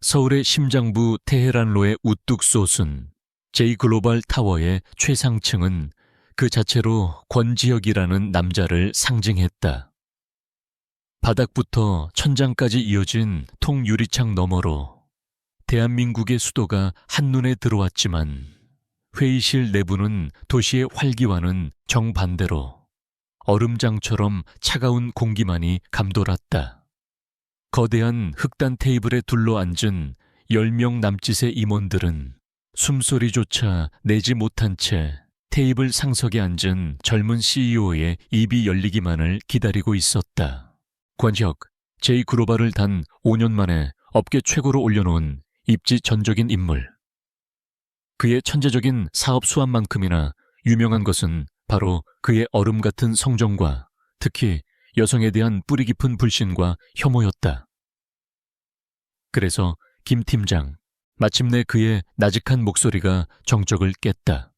서울의 심장부 테헤란로의 우뚝 솟은 J글로벌 타워의 최상층은 그 자체로 권지혁이라는 남자를 상징했다. 바닥부터 천장까지 이어진 통유리창 너머로 대한민국의 수도가 한눈에 들어왔지만 회의실 내부는 도시의 활기와는 정반대로 얼음장처럼 차가운 공기만이 감돌았다. 거대한 흑단 테이블에 둘러앉은 10명 남짓의 임원들은 숨소리조차 내지 못한 채 테이블 상석에 앉은 젊은 CEO의 입이 열리기만을 기다리고 있었다. 권지혁, J글로벌을 단 5년 만에 업계 최고로 올려놓은 입지전적인 인물. 그의 천재적인 사업 수완만큼이나 유명한 것은 바로 그의 얼음 같은 성정과 특히 여성에 대한 뿌리 깊은 불신과 혐오였다. 그래서 김 팀장, 마침내 그의 나직한 목소리가 정적을 깼다.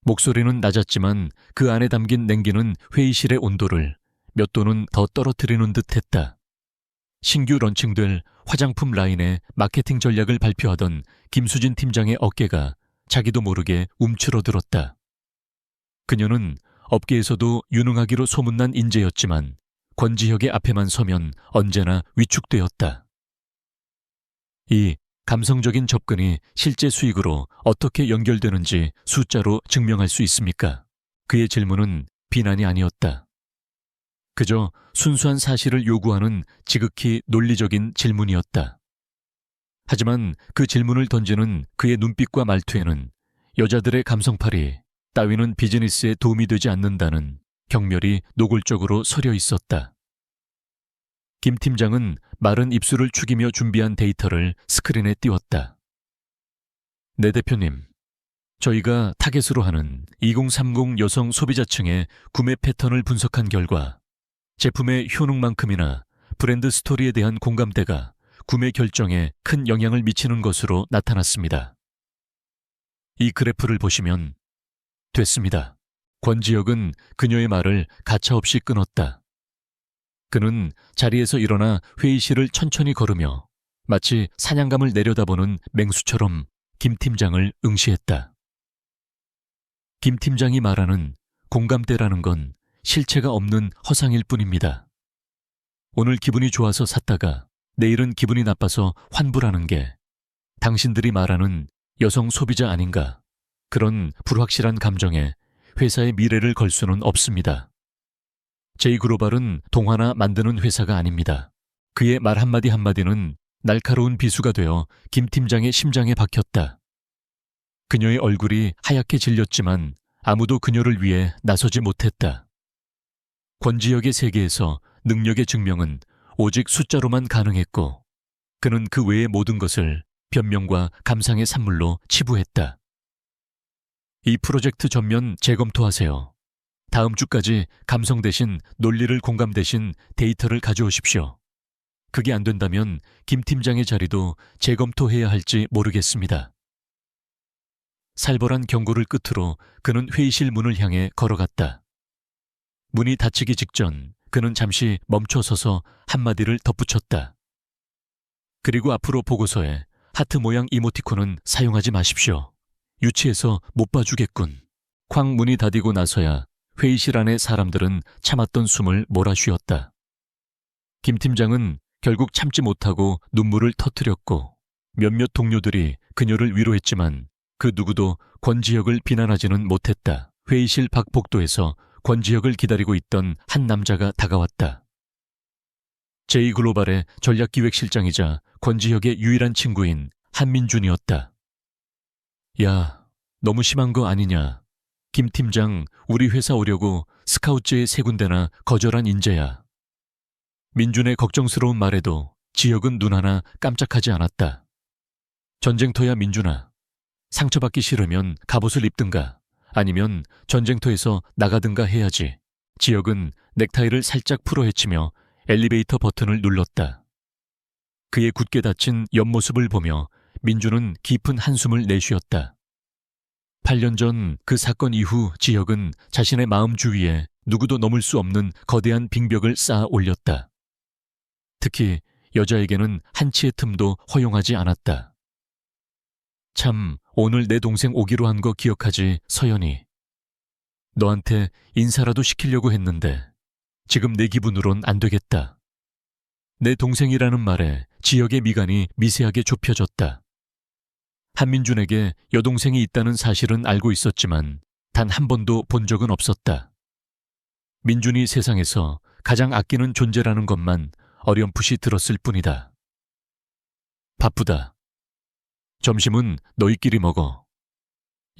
목소리는 낮았지만 그 안에 담긴 냉기는 회의실의 온도를 몇 도는 더 떨어뜨리는 듯했다. 신규 런칭될 화장품 라인의 마케팅 전략을 발표하던 김수진 팀장의 어깨가 자기도 모르게 움츠러들었다. 그녀는 업계에서도 유능하기로 소문난 인재였지만 권지혁의 앞에만 서면 언제나 위축되었다. 이 감성적인 접근이 실제 수익으로 어떻게 연결되는지 숫자로 증명할 수 있습니까? 그의 질문은 비난이 아니었다. 그저 순수한 사실을 요구하는 지극히 논리적인 질문이었다. 하지만 그 질문을 던지는 그의 눈빛과 말투에는 여자들의 감성팔이 따위는 비즈니스에 도움이 되지 않는다는 경멸이 노골적으로 서려 있었다. 김 팀장은 마른 입술을 축이며 준비한 데이터를 스크린에 띄웠다. 네 대표님, 저희가 타겟으로 하는 2030 여성 소비자층의 구매 패턴을 분석한 결과 제품의 효능만큼이나 브랜드 스토리에 대한 공감대가 구매 결정에 큰 영향을 미치는 것으로 나타났습니다. 이 그래프를 보시면 됐습니다. 권지혁은 그녀의 말을 가차없이 끊었다. 그는 자리에서 일어나 회의실을 천천히 걸으며 마치 사냥감을 내려다보는 맹수처럼 김 팀장을 응시했다. 김 팀장이 말하는 공감대라는 건 실체가 없는 허상일 뿐입니다. 오늘 기분이 좋아서 샀다가 내일은 기분이 나빠서 환불하는 게 당신들이 말하는 여성 소비자 아닌가? 그런 불확실한 감정에 회사의 미래를 걸 수는 없습니다. J글로벌은 동화나 만드는 회사가 아닙니다. 그의 말 한마디 한마디는 날카로운 비수가 되어 김 팀장의 심장에 박혔다. 그녀의 얼굴이 하얗게 질렸지만 아무도 그녀를 위해 나서지 못했다. 권지혁의 세계에서 능력의 증명은 오직 숫자로만 가능했고 그는 그 외의 모든 것을 변명과 감상의 산물로 치부했다. 이 프로젝트 전면 재검토하세요. 다음 주까지 감성 대신 논리를 공감 대신 데이터를 가져오십시오. 그게 안 된다면 김 팀장의 자리도 재검토해야 할지 모르겠습니다. 살벌한 경고를 끝으로 그는 회의실 문을 향해 걸어갔다. 문이 닫히기 직전 그는 잠시 멈춰서서 한마디를 덧붙였다. 그리고 앞으로 보고서에 하트 모양 이모티콘은 사용하지 마십시오. 유치해서 못 봐주겠군. 쾅 문이 닫히고 나서야 회의실 안의 사람들은 참았던 숨을 몰아쉬었다. 김 팀장은 결국 참지 못하고 눈물을 터뜨렸고 몇몇 동료들이 그녀를 위로했지만 그 누구도 권지혁을 비난하지는 못했다. 회의실 밖 복도에서 권지혁을 기다리고 있던 한 남자가 다가왔다. J글로벌의 전략기획실장이자 권지혁의 유일한 친구인 한민준이었다. 야, 너무 심한 거 아니냐. 김 팀장, 우리 회사 오려고 스카우트제 3군데나 거절한 인재야. 민준의 걱정스러운 말에도 지혁은 눈 하나 깜짝하지 않았다. 전쟁터야 민준아. 상처받기 싫으면 갑옷을 입든가 아니면 전쟁터에서 나가든가 해야지. 지혁은 넥타이를 살짝 풀어헤치며 엘리베이터 버튼을 눌렀다. 그의 굳게 닫힌 옆모습을 보며 민준은 깊은 한숨을 내쉬었다. 8년 전 그 사건 이후 지혁은 자신의 마음 주위에 누구도 넘을 수 없는 거대한 빙벽을 쌓아 올렸다. 특히 여자에게는 한치의 틈도 허용하지 않았다. 참, 오늘 내 동생 오기로 한 거 기억하지, 서연이? 너한테 인사라도 시키려고 했는데 지금 내 기분으론 안 되겠다. 내 동생이라는 말에 지역의 미간이 미세하게 좁혀졌다. 한민준에게 여동생이 있다는 사실은 알고 있었지만 단 한 번도 본 적은 없었다. 민준이 세상에서 가장 아끼는 존재라는 것만 어렴풋이 들었을 뿐이다. 바쁘다. 점심은 너희끼리 먹어.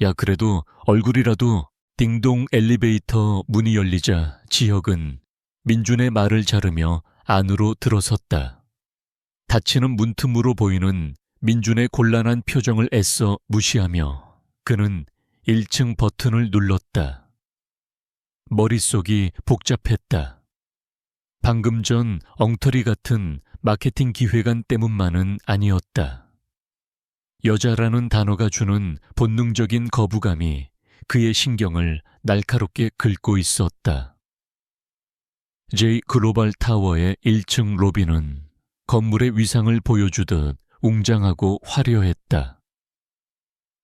야, 그래도 얼굴이라도. 띵동 엘리베이터 문이 열리자 지혁은 민준의 말을 자르며 안으로 들어섰다. 닫히는 문틈으로 보이는 민준의 곤란한 표정을 애써 무시하며 그는 1층 버튼을 눌렀다. 머릿속이 복잡했다. 방금 전 엉터리 같은 마케팅 기획안 때문만은 아니었다. 여자라는 단어가 주는 본능적인 거부감이 그의 신경을 날카롭게 긁고 있었다. J 글로벌 타워의 1층 로비는 건물의 위상을 보여주듯 웅장하고 화려했다.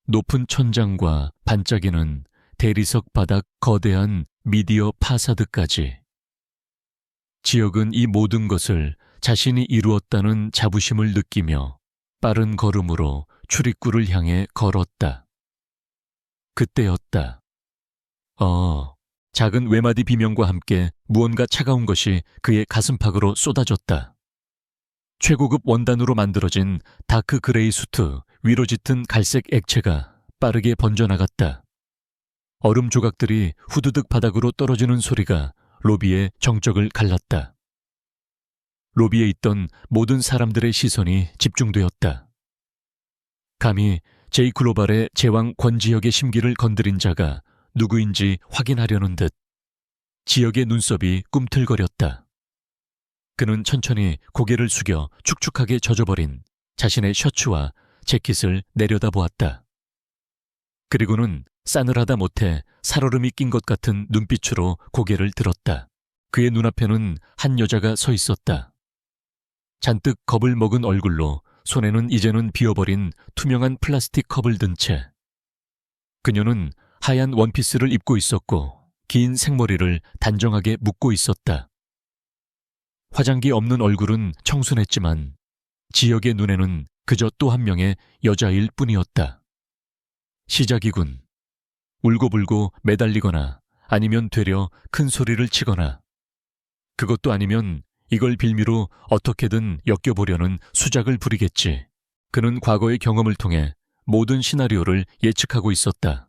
높은 천장과 반짝이는 대리석 바닥 거대한 미디어 파사드까지. 지혁은 이 모든 것을 자신이 이루었다는 자부심을 느끼며 빠른 걸음으로 출입구를 향해 걸었다. 그때였다. 작은 외마디 비명과 함께 무언가 차가운 것이 그의 가슴팍으로 쏟아졌다. 최고급 원단으로 만들어진 다크 그레이 수트 위로 짙은 갈색 액체가 빠르게 번져나갔다. 얼음 조각들이 후두둑 바닥으로 떨어지는 소리가 로비의 정적을 갈랐다. 로비에 있던 모든 사람들의 시선이 집중되었다. 감히 J글로벌의 제왕 권지혁의 심기를 건드린 자가 누구인지 확인하려는 듯 지혁의 눈썹이 꿈틀거렸다. 그는 천천히 고개를 숙여 축축하게 젖어버린 자신의 셔츠와 재킷을 내려다보았다. 그리고는 싸늘하다 못해 살얼음이 낀 것 같은 눈빛으로 고개를 들었다. 그의 눈앞에는 한 여자가 서 있었다. 잔뜩 겁을 먹은 얼굴로 손에는 이제는 비어버린 투명한 플라스틱 컵을 든 채 그녀는 하얀 원피스를 입고 있었고 긴 생머리를 단정하게 묶고 있었다. 화장기 없는 얼굴은 청순했지만 지혁의 눈에는 그저 또 한 명의 여자일 뿐이었다. 시작이군. 울고불고 매달리거나 아니면 되려 큰 소리를 치거나 그것도 아니면 이걸 빌미로 어떻게든 엮여보려는 수작을 부리겠지. 그는 과거의 경험을 통해 모든 시나리오를 예측하고 있었다.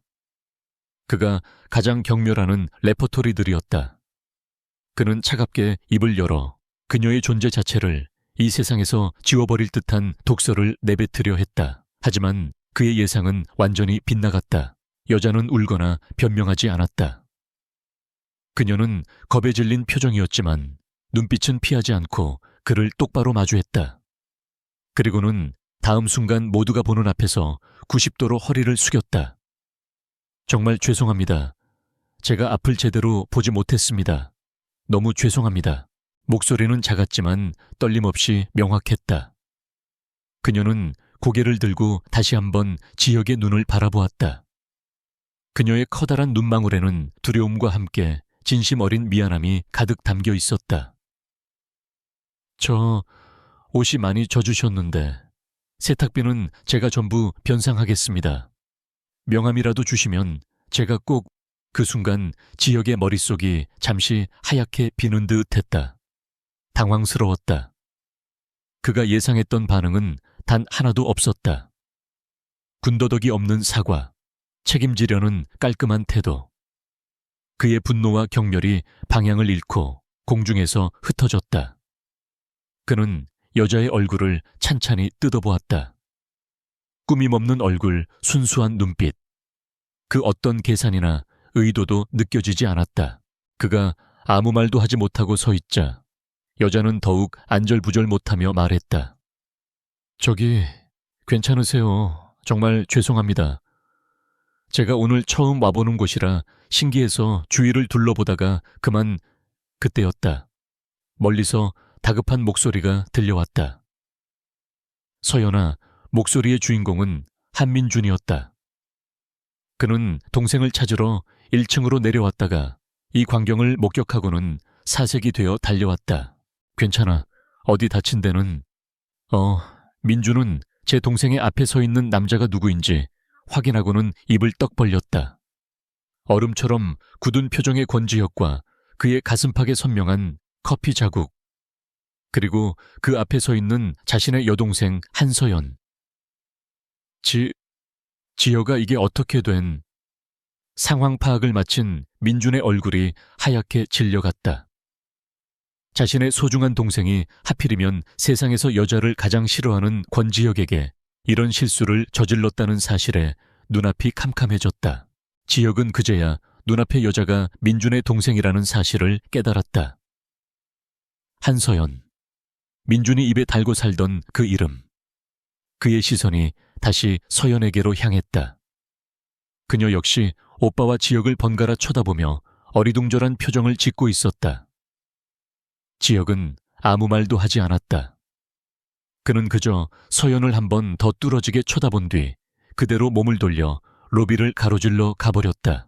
그가 가장 경멸하는 레퍼토리들이었다. 그는 차갑게 입을 열어 그녀의 존재 자체를 이 세상에서 지워버릴 듯한 독서를 내뱉으려 했다. 하지만 그의 예상은 완전히 빗나갔다. 여자는 울거나 변명하지 않았다. 그녀는 겁에 질린 표정이었지만 눈빛은 피하지 않고 그를 똑바로 마주했다. 그리고는 다음 순간 모두가 보는 앞에서 90도로 허리를 숙였다. 정말 죄송합니다. 제가 앞을 제대로 보지 못했습니다. 너무 죄송합니다. 목소리는 작았지만 떨림없이 명확했다. 그녀는 고개를 들고 다시 한번 지혁의 눈을 바라보았다. 그녀의 커다란 눈망울에는 두려움과 함께 진심 어린 미안함이 가득 담겨 있었다. 저 옷이 많이 젖으셨는데 세탁비는 제가 전부 변상하겠습니다. 명함이라도 주시면 제가 꼭... 그 순간 지혁의 머릿속이 잠시 하얗게 비는 듯 했다. 당황스러웠다. 그가 예상했던 반응은 단 하나도 없었다. 군더더기 없는 사과, 책임지려는 깔끔한 태도. 그의 분노와 경멸이 방향을 잃고 공중에서 흩어졌다. 그는 여자의 얼굴을 찬찬히 뜯어보았다. 꾸밈 없는 얼굴, 순수한 눈빛. 그 어떤 계산이나 의도도 느껴지지 않았다. 그가 아무 말도 하지 못하고 서 있자 여자는 더욱 안절부절 못하며 말했다. 저기, 괜찮으세요? 정말 죄송합니다. 제가 오늘 처음 와보는 곳이라 신기해서 주위를 둘러보다가 그만... 그때였다. 멀리서 다급한 목소리가 들려왔다. 서연아, 목소리의 주인공은 한민준이었다. 그는 동생을 찾으러 1층으로 내려왔다가 이 광경을 목격하고는 사색이 되어 달려왔다. 괜찮아. 어디 다친 데는? 민준은 제 동생의 앞에 서 있는 남자가 누구인지 확인하고는 입을 떡 벌렸다. 얼음처럼 굳은 표정의 권지혁과 그의 가슴팍에 선명한 커피 자국, 그리고 그 앞에 서 있는 자신의 여동생 한서연. 지혁아, 이게 어떻게 된... 상황 파악을 마친 민준의 얼굴이 하얗게 질려갔다. 자신의 소중한 동생이 하필이면 세상에서 여자를 가장 싫어하는 권지혁에게 이런 실수를 저질렀다는 사실에 눈앞이 캄캄해졌다. 지혁은 그제야 눈앞의 여자가 민준의 동생이라는 사실을 깨달았다. 한서연. 민준이 입에 달고 살던 그 이름. 그의 시선이 다시 서연에게로 향했다. 그녀 역시 오빠와 지혁을 번갈아 쳐다보며 어리둥절한 표정을 짓고 있었다. 지혁은 아무 말도 하지 않았다. 그는 그저 서연을 한 번 더 뚫어지게 쳐다본 뒤 그대로 몸을 돌려 로비를 가로질러 가버렸다.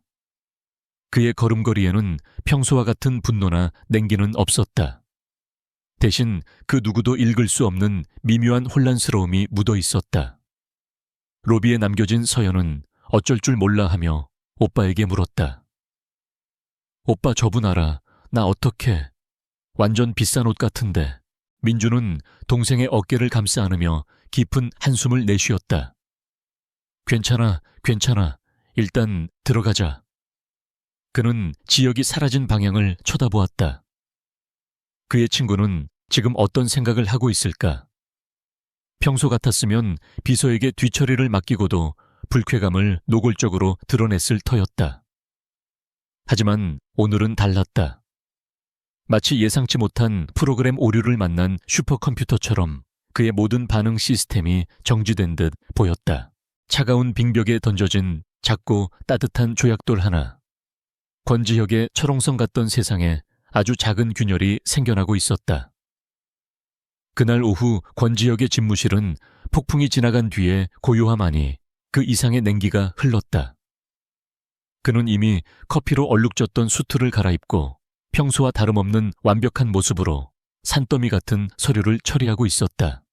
그의 걸음걸이에는 평소와 같은 분노나 냉기는 없었다. 대신 그 누구도 읽을 수 없는 미묘한 혼란스러움이 묻어 있었다. 로비에 남겨진 서연은 어쩔 줄 몰라 하며 오빠에게 물었다. 오빠, 저분 알아. 나 어떡해. 완전 비싼 옷 같은데. 민준은 동생의 어깨를 감싸 안으며 깊은 한숨을 내쉬었다. 괜찮아. 일단 들어가자. 그는 지혁이 사라진 방향을 쳐다보았다. 그의 친구는 지금 어떤 생각을 하고 있을까? 평소 같았으면 비서에게 뒤처리를 맡기고도 불쾌감을 노골적으로 드러냈을 터였다. 하지만 오늘은 달랐다. 마치 예상치 못한 프로그램 오류를 만난 슈퍼컴퓨터처럼 그의 모든 반응 시스템이 정지된 듯 보였다. 차가운 빙벽에 던져진 작고 따뜻한 조약돌 하나. 권지혁의 철옹성 같던 세상에 아주 작은 균열이 생겨나고 있었다. 그날 오후 권지혁의 집무실은 폭풍이 지나간 뒤에 고요함 아니 그 이상의 냉기가 흘렀다. 그는 이미 커피로 얼룩졌던 수트를 갈아입고 평소와 다름없는 완벽한 모습으로 산더미 같은 서류를 처리하고 있었다.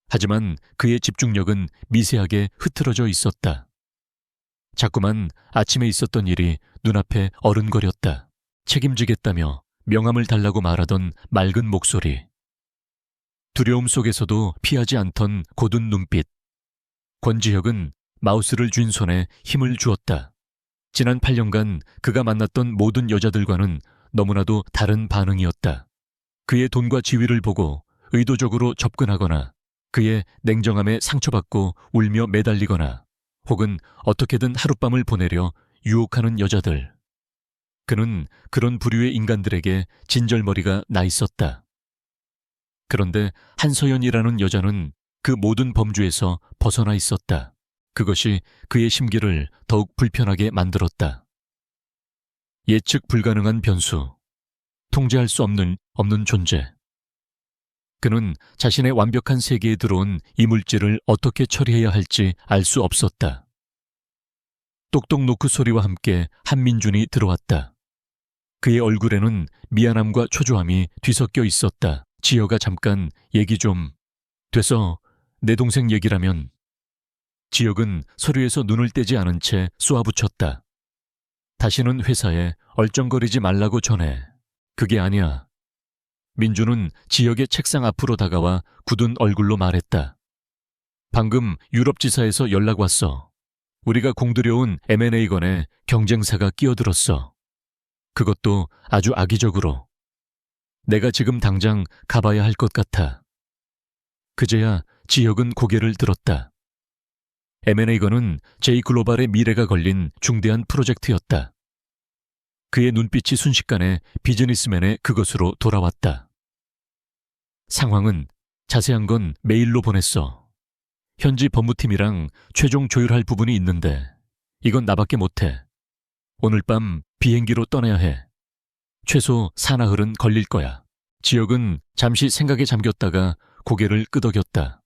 하지만 그의 집중력은 미세하게 흐트러져 있었다. 자꾸만 아침에 있었던 일이 눈앞에 어른거렸다. 책임지겠다며 명함을 달라고 말하던 맑은 목소리. 두려움 속에서도 피하지 않던 고든 눈빛. 권지혁은 마우스를 쥔 손에 힘을 주었다. 지난 8년간 그가 만났던 모든 여자들과는 너무나도 다른 반응이었다. 그의 돈과 지위를 보고 의도적으로 접근하거나 그의 냉정함에 상처받고 울며 매달리거나 혹은 어떻게든 하룻밤을 보내려 유혹하는 여자들. 그는 그런 부류의 인간들에게 진절머리가 나 있었다. 그런데 한서연이라는 여자는 그 모든 범주에서 벗어나 있었다. 그것이 그의 심기를 더욱 불편하게 만들었다. 예측 불가능한 변수, 통제할 수 없는 존재. 그는 자신의 완벽한 세계에 들어온 이물질을 어떻게 처리해야 할지 알 수 없었다. 똑똑 노크 소리와 함께 한민준이 들어왔다. 그의 얼굴에는 미안함과 초조함이 뒤섞여 있었다. 지혁아, 잠깐 얘기 좀. 돼서 내 동생 얘기라면. 지혁은 서류에서 눈을 떼지 않은 채 쏘아붙였다. 다시는 회사에 얼쩡거리지 말라고 전해. 그게 아니야. 민준은 지혁의 책상 앞으로 다가와 굳은 얼굴로 말했다. 방금 유럽지사에서 연락 왔어. 우리가 공들여온 M&A건에 경쟁사가 끼어들었어. 그것도 아주 악의적으로. 내가 지금 당장 가봐야 할 것 같아. 그제야 지혁은 고개를 들었다. M&A건은 J글로벌의 미래가 걸린 중대한 프로젝트였다. 그의 눈빛이 순식간에 비즈니스맨의 그것으로 돌아왔다. 상황은 자세한 건 메일로 보냈어. 현지 법무팀이랑 최종 조율할 부분이 있는데 이건 나밖에 못해. 오늘 밤 비행기로 떠나야 해. 최소 사나흘은 걸릴 거야. 지혁은 잠시 생각에 잠겼다가 고개를 끄덕였다.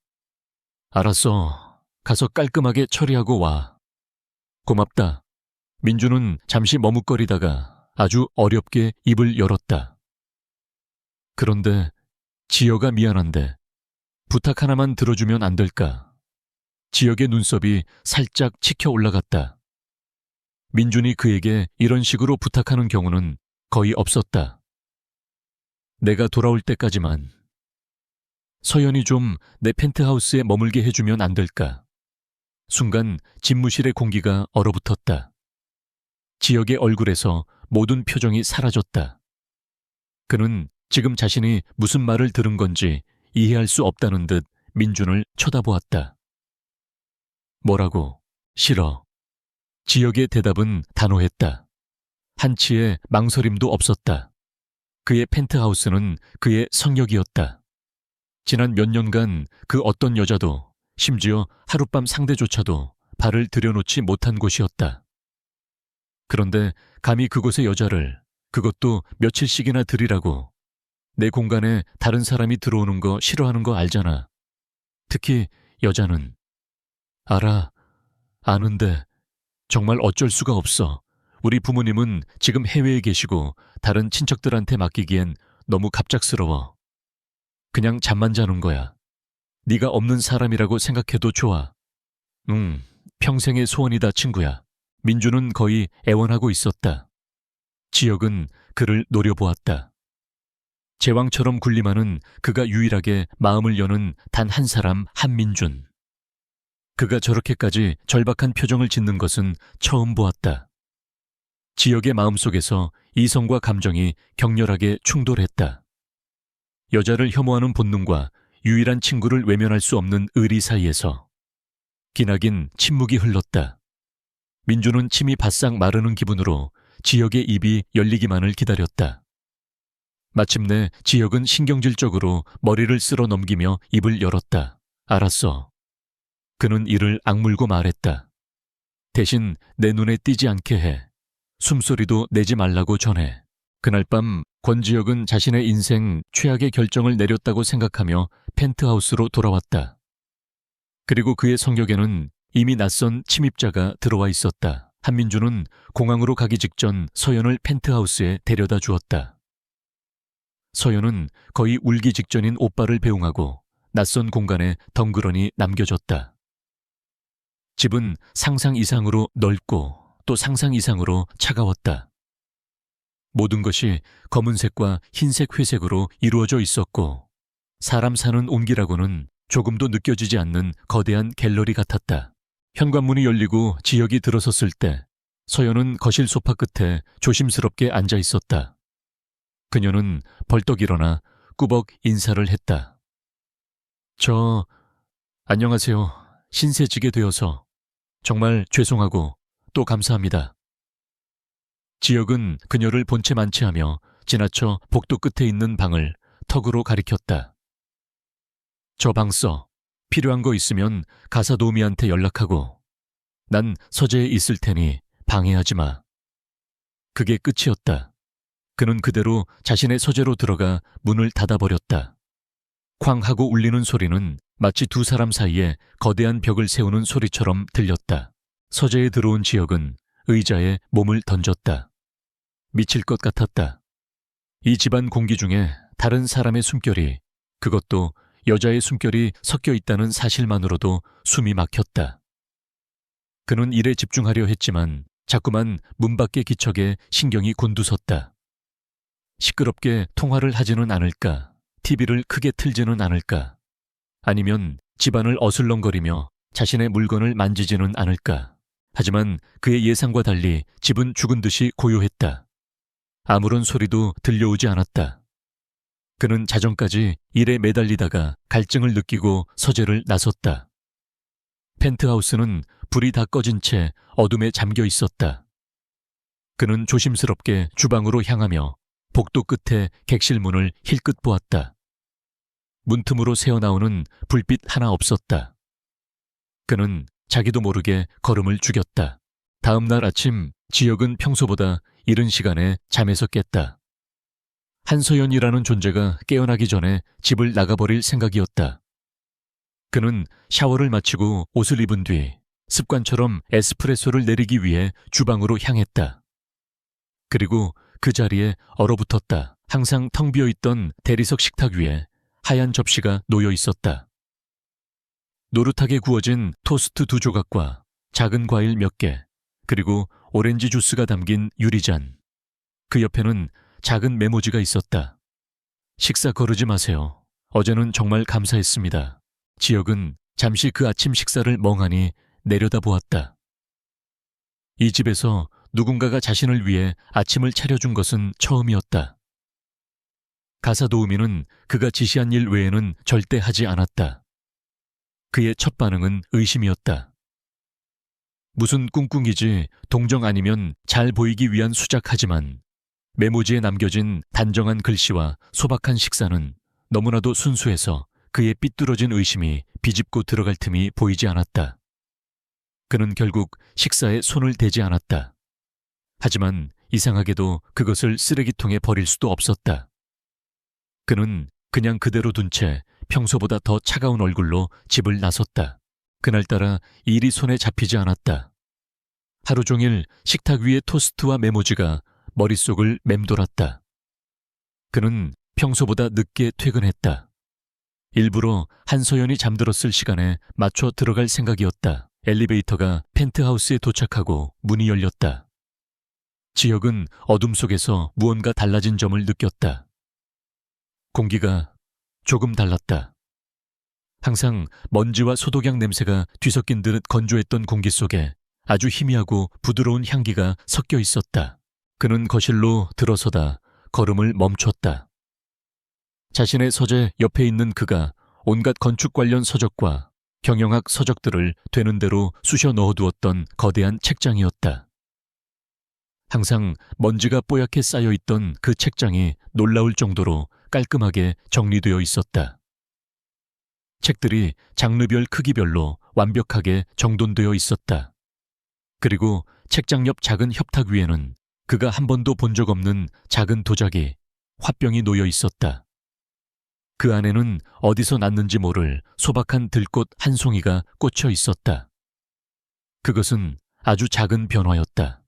알았어. 가서 깔끔하게 처리하고 와. 고맙다. 민주는 잠시 머뭇거리다가 아주 어렵게 입을 열었다. 그런데 지혁아 미안한데 부탁 하나만 들어주면 안 될까? 지혁의 눈썹이 살짝 치켜 올라갔다. 민준이 그에게 이런 식으로 부탁하는 경우는 거의 없었다. 내가 돌아올 때까지만. 서연이 좀 내 펜트하우스에 머물게 해주면 안 될까? 순간 집무실의 공기가 얼어붙었다. 지혁의 얼굴에서 모든 표정이 사라졌다. 그는 지금 자신이 무슨 말을 들은 건지 이해할 수 없다는 듯 민준을 쳐다보았다. 뭐라고? 싫어. 지혁의 대답은 단호했다. 한치의 망설임도 없었다. 그의 펜트하우스는 그의 성역이었다. 지난 몇 년간 그 어떤 여자도, 심지어 하룻밤 상대조차도 발을 들여놓지 못한 곳이었다. 그런데 감히 그곳의 여자를, 그것도 며칠씩이나 들이라고. 내 공간에 다른 사람이 들어오는 거 싫어하는 거 알잖아. 특히 여자는. 알아. 아는데 정말 어쩔 수가 없어. 우리 부모님은 지금 해외에 계시고 다른 친척들한테 맡기기엔 너무 갑작스러워. 그냥 잠만 자는 거야. 네가 없는 사람이라고 생각해도 좋아. 평생의 소원이다, 친구야. 민주는 거의 애원하고 있었다. 지혁은 그를 노려보았다. 제왕처럼 군림하는 그가 유일하게 마음을 여는 단 한 사람 한민준. 그가 저렇게까지 절박한 표정을 짓는 것은 처음 보았다. 지혁의 마음속에서 이성과 감정이 격렬하게 충돌했다. 여자를 혐오하는 본능과 유일한 친구를 외면할 수 없는 의리 사이에서 기나긴 침묵이 흘렀다. 민주는 침이 바싹 마르는 기분으로 지혁의 입이 열리기만을 기다렸다. 마침내 지혁은 신경질적으로 머리를 쓸어 넘기며 입을 열었다. 알았어. 그는 이를 악물고 말했다. 대신 내 눈에 띄지 않게 해. 숨소리도 내지 말라고 전해. 그날 밤 권지혁은 자신의 인생 최악의 결정을 내렸다고 생각하며 펜트하우스로 돌아왔다. 그리고 그의 성격에는 이미 낯선 침입자가 들어와 있었다. 한민주는 공항으로 가기 직전 서연을 펜트하우스에 데려다 주었다. 서연은 거의 울기 직전인 오빠를 배웅하고 낯선 공간에 덩그러니 남겨졌다. 집은 상상 이상으로 넓고 또 상상 이상으로 차가웠다. 모든 것이 검은색과 흰색 회색으로 이루어져 있었고 사람 사는 온기라고는 조금도 느껴지지 않는 거대한 갤러리 같았다. 현관문이 열리고 지혁이 들어섰을 때 서연은 거실 소파 끝에 조심스럽게 앉아 있었다. 그녀는 벌떡 일어나 꾸벅 인사를 했다. 안녕하세요. 신세지게 되어서 정말 죄송하고 또 감사합니다. 지혁은 그녀를 본체 만취하며 지나쳐 복도 끝에 있는 방을 턱으로 가리켰다. 저 방 써. 필요한 거 있으면 가사 도우미한테 연락하고. 난 서재에 있을 테니 방해하지 마. 그게 끝이었다. 그는 그대로 자신의 서재로 들어가 문을 닫아버렸다. 쾅 하고 울리는 소리는 마치 두 사람 사이에 거대한 벽을 세우는 소리처럼 들렸다. 서재에 들어온 지혁은 의자에 몸을 던졌다. 미칠 것 같았다. 이 집안 공기 중에 다른 사람의 숨결이, 그것도 여자의 숨결이 섞여 있다는 사실만으로도 숨이 막혔다. 그는 일에 집중하려 했지만 자꾸만 문 밖의 기척에 신경이 곤두섰다. 시끄럽게 통화를 하지는 않을까, TV를 크게 틀지는 않을까, 아니면 집안을 어슬렁거리며 자신의 물건을 만지지는 않을까. 하지만 그의 예상과 달리 집은 죽은 듯이 고요했다. 아무런 소리도 들려오지 않았다. 그는 자정까지 일에 매달리다가 갈증을 느끼고 서재를 나섰다. 펜트하우스는 불이 다 꺼진 채 어둠에 잠겨 있었다. 그는 조심스럽게 주방으로 향하며 복도 끝에 객실 문을 힐끗 보았다. 문틈으로 새어나오는 불빛 하나 없었다. 그는 자기도 모르게 걸음을 죽였다. 다음 날 아침 지혁은 평소보다 이른 시간에 잠에서 깼다. 한서연이라는 존재가 깨어나기 전에 집을 나가버릴 생각이었다. 그는 샤워를 마치고 옷을 입은 뒤 습관처럼 에스프레소를 내리기 위해 주방으로 향했다. 그리고 그 자리에 얼어붙었다. 항상 텅 비어있던 대리석 식탁 위에 하얀 접시가 놓여 있었다. 노릇하게 구워진 토스트 2조각과 작은 과일 몇 개, 그리고 오렌지 주스가 담긴 유리잔. 그 옆에는 작은 메모지가 있었다. 식사 거르지 마세요. 어제는 정말 감사했습니다. 지혁은 잠시 그 아침 식사를 멍하니 내려다보았다. 이 집에서 누군가가 자신을 위해 아침을 차려준 것은 처음이었다. 가사 도우미는 그가 지시한 일 외에는 절대 하지 않았다. 그의 첫 반응은 의심이었다. 무슨 꿍꿍이지 동정 아니면 잘 보이기 위한 수작하지만 메모지에 남겨진 단정한 글씨와 소박한 식사는 너무나도 순수해서 그의 삐뚤어진 의심이 비집고 들어갈 틈이 보이지 않았다. 그는 결국 식사에 손을 대지 않았다. 하지만 이상하게도 그것을 쓰레기통에 버릴 수도 없었다. 그는 그냥 그대로 둔 채 평소보다 더 차가운 얼굴로 집을 나섰다. 그날따라 일이 손에 잡히지 않았다. 하루 종일 식탁 위의 토스트와 메모지가 머릿속을 맴돌았다. 그는 평소보다 늦게 퇴근했다. 일부러 한서연이 잠들었을 시간에 맞춰 들어갈 생각이었다. 엘리베이터가 펜트하우스에 도착하고 문이 열렸다. 지혁은 어둠 속에서 무언가 달라진 점을 느꼈다. 공기가 조금 달랐다. 항상 먼지와 소독약 냄새가 뒤섞인 듯 건조했던 공기 속에 아주 희미하고 부드러운 향기가 섞여 있었다. 그는 거실로 들어서다 걸음을 멈췄다. 자신의 서재 옆에 있는 그가 온갖 건축 관련 서적과 경영학 서적들을 되는 대로 쑤셔 넣어두었던 거대한 책장이었다. 항상 먼지가 뽀얗게 쌓여있던 그 책장이 놀라울 정도로 깔끔하게 정리되어 있었다. 책들이 장르별 크기별로 완벽하게 정돈되어 있었다. 그리고 책장 옆 작은 협탁 위에는 그가 한 번도 본 적 없는 작은 도자기, 화병이 놓여 있었다. 그 안에는 어디서 났는지 모를 소박한 들꽃 한 송이가 꽂혀 있었다. 그것은 아주 작은 변화였다.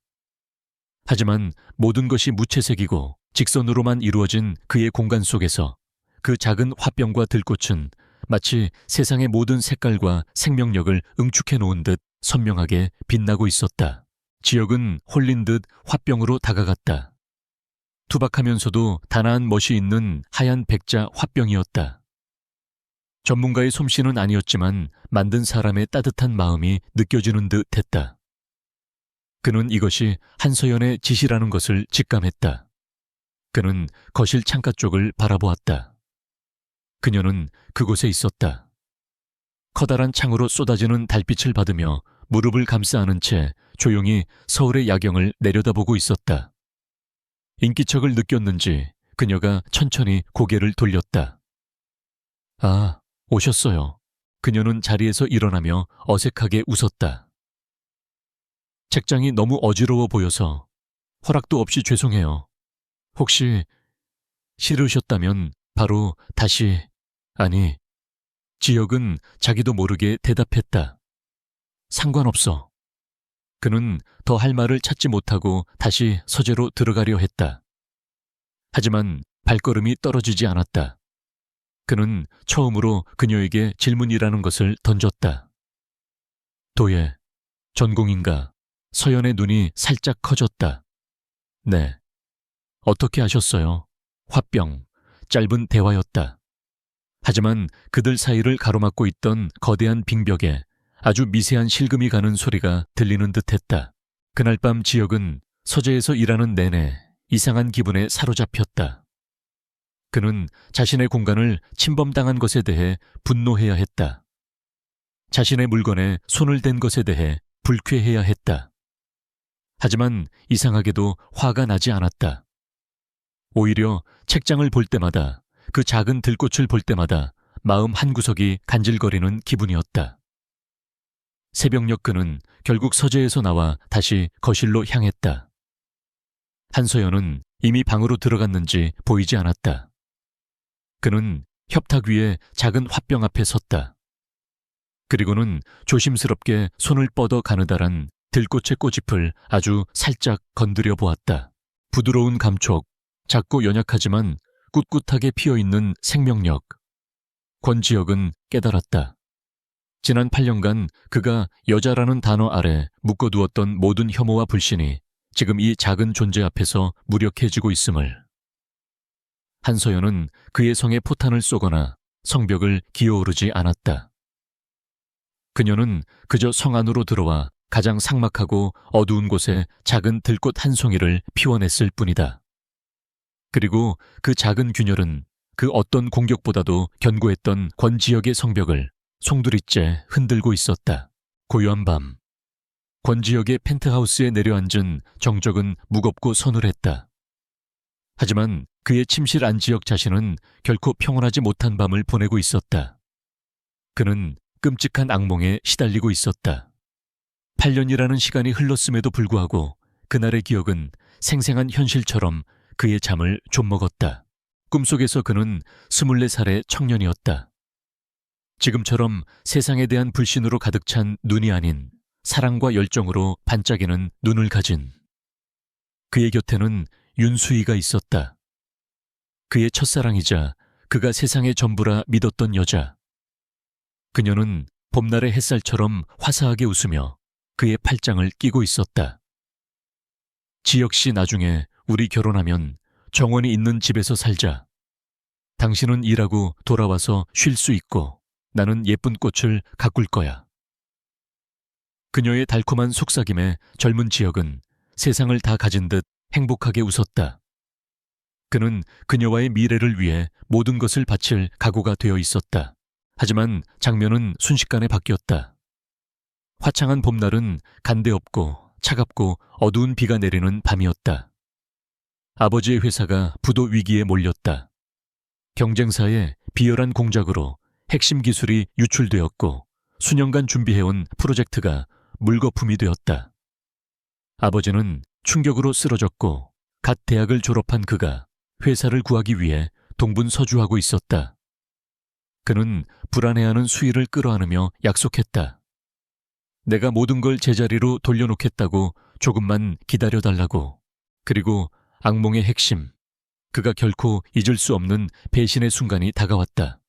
하지만 모든 것이 무채색이고 직선으로만 이루어진 그의 공간 속에서 그 작은 화병과 들꽃은 마치 세상의 모든 색깔과 생명력을 응축해 놓은 듯 선명하게 빛나고 있었다. 지혁은 홀린 듯 화병으로 다가갔다. 투박하면서도 단아한 멋이 있는 하얀 백자 화병이었다. 전문가의 솜씨는 아니었지만 만든 사람의 따뜻한 마음이 느껴지는 듯 했다. 그는 이것이 한서연의 짓이라는 것을 직감했다. 그는 거실 창가 쪽을 바라보았다. 그녀는 그곳에 있었다. 커다란 창으로 쏟아지는 달빛을 받으며 무릎을 감싸 안은 채 조용히 서울의 야경을 내려다보고 있었다. 인기척을 느꼈는지 그녀가 천천히 고개를 돌렸다. 아, 오셨어요. 그녀는 자리에서 일어나며 어색하게 웃었다. 책장이 너무 어지러워 보여서 허락도 없이 죄송해요. 혹시 싫으셨다면 바로 다시, 아니, 지혁은 자기도 모르게 대답했다. 상관없어. 그는 더 할 말을 찾지 못하고 다시 서재로 들어가려 했다. 하지만 발걸음이 떨어지지 않았다. 그는 처음으로 그녀에게 질문이라는 것을 던졌다. 도예, 전공인가? 서연의 눈이 살짝 커졌다. 네. 어떻게 아셨어요? 화병, 짧은 대화였다. 하지만 그들 사이를 가로막고 있던 거대한 빙벽에 아주 미세한 실금이 가는 소리가 들리는 듯했다. 그날 밤 지혁은 서재에서 일하는 내내 이상한 기분에 사로잡혔다. 그는 자신의 공간을 침범당한 것에 대해 분노해야 했다. 자신의 물건에 손을 댄 것에 대해 불쾌해야 했다. 하지만 이상하게도 화가 나지 않았다. 오히려 책장을 볼 때마다, 그 작은 들꽃을 볼 때마다 마음 한구석이 간질거리는 기분이었다. 새벽녘 그는 결국 서재에서 나와 다시 거실로 향했다. 한서연은 이미 방으로 들어갔는지 보이지 않았다. 그는 협탁 위에 작은 화병 앞에 섰다. 그리고는 조심스럽게 손을 뻗어 가느다란 들꽃의 꽃잎을 아주 살짝 건드려 보았다. 부드러운 감촉, 작고 연약하지만 꿋꿋하게 피어있는 생명력. 권지혁은 깨달았다. 지난 8년간 그가 여자라는 단어 아래 묶어두었던 모든 혐오와 불신이 지금 이 작은 존재 앞에서 무력해지고 있음을. 한서연은 그의 성에 포탄을 쏘거나 성벽을 기어오르지 않았다. 그녀는 그저 성 안으로 들어와 가장 삭막하고 어두운 곳에 작은 들꽃 한 송이를 피워냈을 뿐이다. 그리고 그 작은 균열은 그 어떤 공격보다도 견고했던 권지혁의 성벽을 송두리째 흔들고 있었다. 고요한 밤, 권지혁의 펜트하우스에 내려앉은 정적은 무겁고 서늘했다. 하지만 그의 침실 안지혁 자신은 결코 평온하지 못한 밤을 보내고 있었다. 그는 끔찍한 악몽에 시달리고 있었다. 8년이라는 시간이 흘렀음에도 불구하고 그날의 기억은 생생한 현실처럼 그의 잠을 좀먹었다. 꿈속에서 그는 24살의 청년이었다. 지금처럼 세상에 대한 불신으로 가득 찬 눈이 아닌 사랑과 열정으로 반짝이는 눈을 가진. 그의 곁에는 윤수희가 있었다. 그의 첫사랑이자 그가 세상의 전부라 믿었던 여자. 그녀는 봄날의 햇살처럼 화사하게 웃으며 그의 팔짱을 끼고 있었다. 지혁 씨, 나중에 우리 결혼하면 정원이 있는 집에서 살자. 당신은 일하고 돌아와서 쉴 수 있고 나는 예쁜 꽃을 가꿀 거야. 그녀의 달콤한 속삭임에 젊은 지혁은 세상을 다 가진 듯 행복하게 웃었다. 그는 그녀와의 미래를 위해 모든 것을 바칠 각오가 되어 있었다. 하지만 장면은 순식간에 바뀌었다. 화창한 봄날은 간데없고 차갑고 어두운 비가 내리는 밤이었다. 아버지의 회사가 부도 위기에 몰렸다. 경쟁사의 비열한 공작으로 핵심 기술이 유출되었고 수년간 준비해온 프로젝트가 물거품이 되었다. 아버지는 충격으로 쓰러졌고 갓 대학을 졸업한 그가 회사를 구하기 위해 동분서주하고 있었다. 그는 불안해하는 수희를 끌어안으며 약속했다. 내가 모든 걸 제자리로 돌려놓겠다고 조금만 기다려달라고. 그리고 악몽의 핵심, 그가 결코 잊을 수 없는 배신의 순간이 다가왔다.